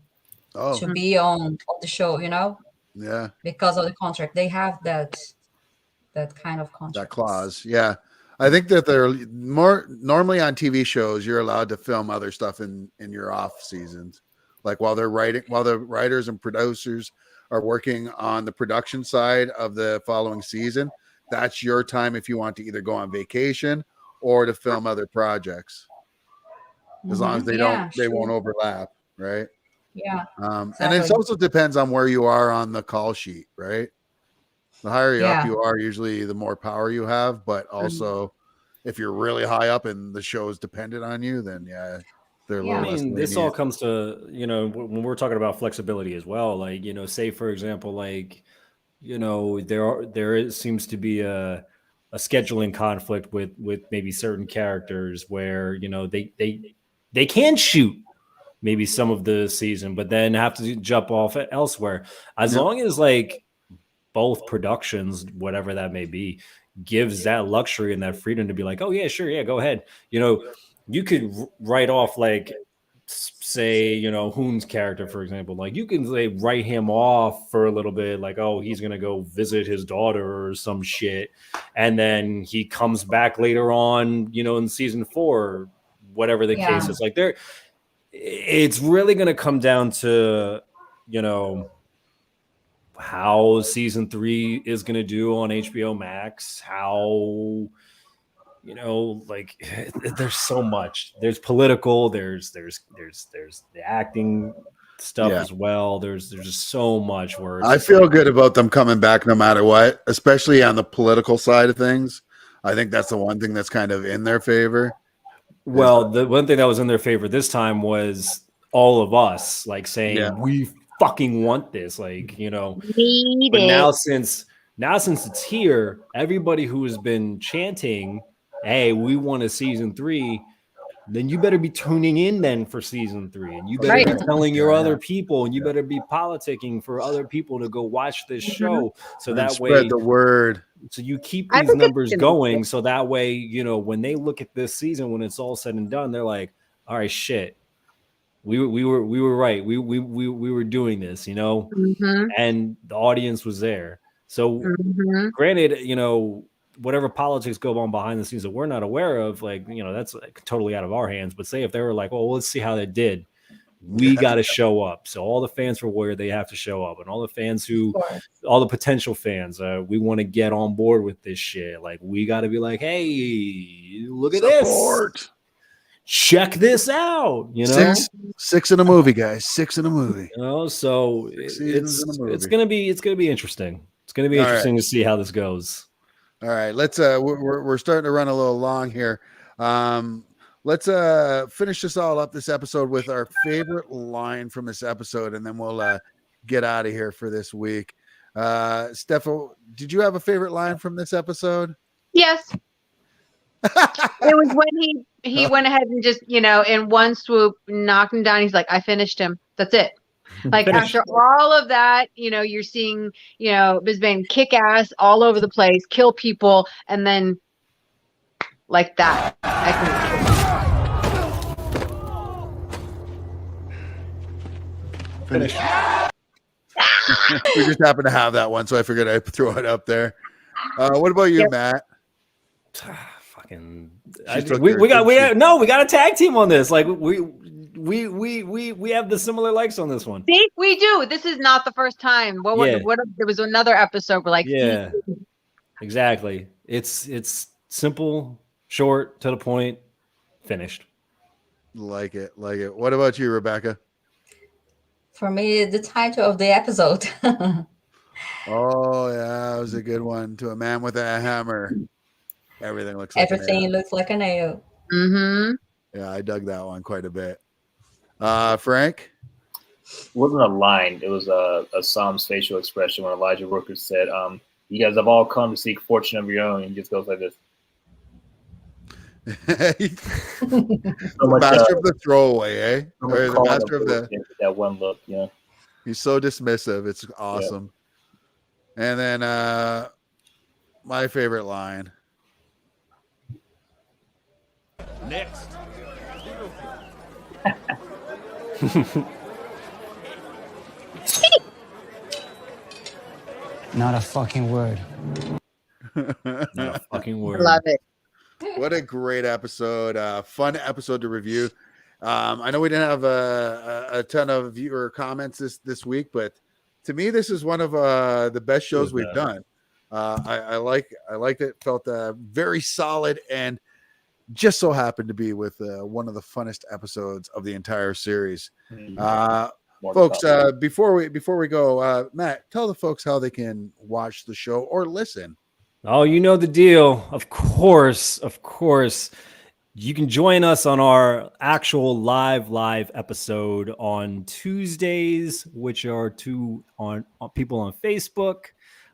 to be on the show, you know? Yeah. Because of the contract. They have that kind of contract. That clause. Yeah. I think that they're more normally on TV shows, you're allowed to film other stuff in your off seasons. Like while the writers and producers are working on the production side of the following season, that's your time if you want to either go on vacation or to film other projects. As long as they won't overlap, right? Yeah. And it also depends on where you are on the call sheet, right? The higher you up you are, usually the more power you have. But also, if you're really high up and the show is dependent on you, then they're a little less lenient. This all comes to, you know, when we're talking about flexibility as well. Like, you know, say for example, like, you know, seems to be a scheduling conflict with maybe certain characters where, you know, they can shoot maybe some of the season, but then have to jump off elsewhere. As long as like both productions, whatever that may be, gives that luxury and that freedom to be like, oh yeah, sure, yeah, go ahead. You know, you could write off like, say, you know, Hoon's character, for example, like you can write him off for a little bit, like, oh, he's gonna go visit his daughter or some shit, and then he comes back later on, you know, in season 4, whatever the case is. Like it's really gonna come down to, you know, how season 3 is gonna do on HBO Max, how, you know, like there's so much. There's political, there's the acting stuff as well. There's just so much where I feel good about them coming back no matter what, especially on the political side of things. I think that's the one thing that's kind of in their favor. Well, the one thing that was in their favor this time was all of us like saying we fucking want this, like, you know. But now since it's here, everybody who has been chanting, hey, we want a season 3, then you better be tuning in then for season 3, and you better Right. be telling your other people, and you better be politicking for other people to go watch this show, so And that spread way the word. so you keep I these think it's numbers gonna going, so that way, you know, when they look at this season, when it's all said and done, they're like, all right, shit, we were right, we were doing this, you know, and the audience was there. So granted, you know, whatever politics go on behind the scenes that we're not aware of, like, you know, that's like totally out of our hands. But say if they were like, well, let's see how they did, we got to show up. So all the fans for Warrior, they have to show up, and all the fans who, all the potential fans, we want to get on board with this shit. Like, we got to be like, hey, look at this, check this out. You know, six in a movie, guys. 6 in a movie. You know, so it's gonna be interesting. It's gonna be interesting to see how this goes. All right, let's we're starting to run a little long here. Let's finish this all up, this episode, with our favorite line from this episode, and then we'll get out of here for this week. Steffo, did you have a favorite line from this episode? Yes. It was when he went ahead and just, you know, in one swoop knocked him down. He's like, I finished him. That's it. Like after all of that, you know, you're seeing, you know, Bisbane kick ass all over the place, kill people, and then like that. Finish. We just happen to have that one, so I figured I'd throw it up there. What about you, Matt? Fucking, we got a tag team on this. Like we have the similar likes on this one. See, we do. This is not the first time. What there was another episode where, like, yeah, exactly. It's simple, short, to the point, finished. Like it. What about you, Rebecca? For me, the title of the episode. Oh yeah, that was a good one. To a man with a hammer, everything looks like looks like a nail. Yeah, I dug that one quite a bit. Frank? It wasn't a line. It was a Psalm's facial expression when Elijah Worker said, you guys have all come to seek fortune of your own. And he just goes like this. Master of the throwaway, eh? Or the master of that one look, yeah. He's so dismissive. It's awesome. Yeah. And then my favorite line. Next. Not a fucking word. Not a fucking word. Love it. What a great episode. Fun episode to review. I know we didn't have a ton of viewer comments this week, but to me, this is one of the best shows we've done. I liked it. Felt very solid, and just so happened to be with one of the funnest episodes of the entire series. Folks, before we go, Matt, tell the folks how they can watch the show or listen. Oh, you know the deal. Of course. You can join us on our actual live episode on Tuesdays, which are on people on Facebook.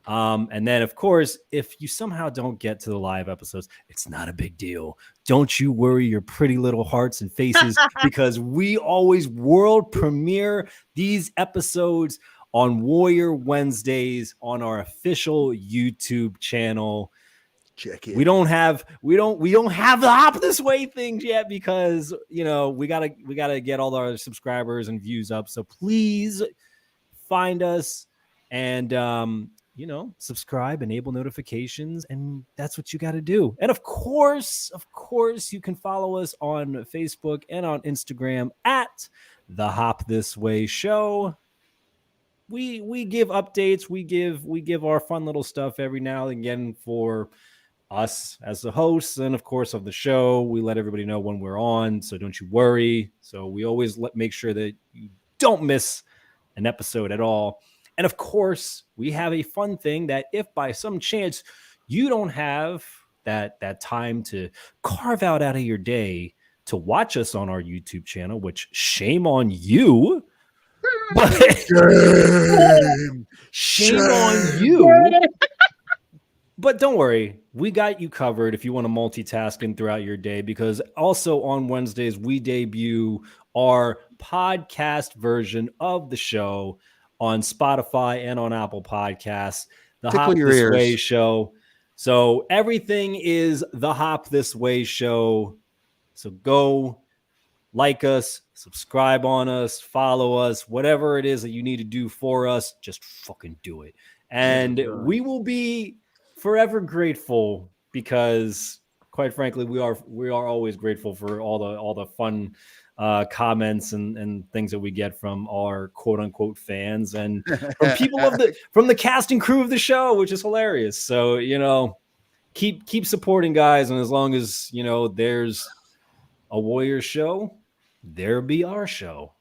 And then, of course, if you somehow don't get to the live episodes, it's not a big deal. Don't you worry your pretty little hearts and faces, because we always world premiere these episodes on Warrior Wednesdays on our official YouTube channel. Check it. We don't have the Hop This Way things yet, because we gotta get all our subscribers and views up. So please find us and subscribe, enable notifications, and that's what you got to do. And of course, you can follow us on Facebook and on Instagram at the Hop This Way Show. We give updates. We give our fun little stuff every now and again for us as the hosts, and of course of the show. We let everybody know when we're on, so don't you worry. So we always make sure that you don't miss an episode at all. And of course, we have a fun thing that if by some chance you don't have that time to carve out of your day to watch us on our YouTube channel, which shame on you. But shame on you. But don't worry, we got you covered if you want to multitask in throughout your day, because also on Wednesdays we debut our podcast version of the show on Spotify and on Apple Podcasts, the Tickle Hop your This ears. Way Show. So everything is the Hop This Way Show. So go like us, subscribe on us, follow us, whatever it is that you need to do for us, just fucking do it. And we will be forever grateful, because quite frankly, we are always grateful for all the fun comments and things that we get from our quote unquote fans and from people from the cast and crew of the show, which is hilarious. So, keep supporting, guys. And as long as, there's a Warrior show, there be our show.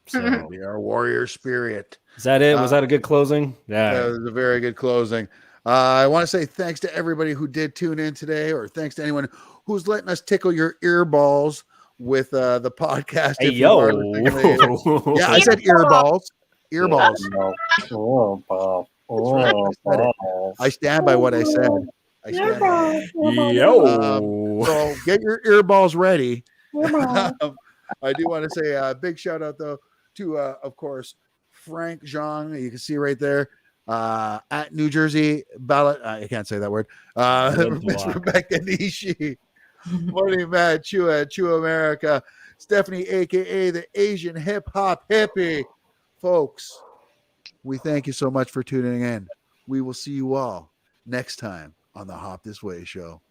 So be our warrior spirit. Is that it? Was that a good closing? Yeah, that was a very good closing. I want to say thanks to everybody who did tune in today, or thanks to anyone who's letting us tickle your ear balls with the podcast. Hey, if you are listening later. Yeah, I said ear balls. Ear balls. That's right. I stand by what I said. I stand by it. So get your ear balls ready. I do want to say a big shout out though to of course Frank Zhang, you can see right there at New Jersey ballot. I can't say that word. Miss Rebecca Nishi, Morning Matt Chua at Chua America, Stephanie, aka the Asian hip hop hippie. Folks, we thank you so much for tuning in. We will see you all next time on the Hop This Way Show.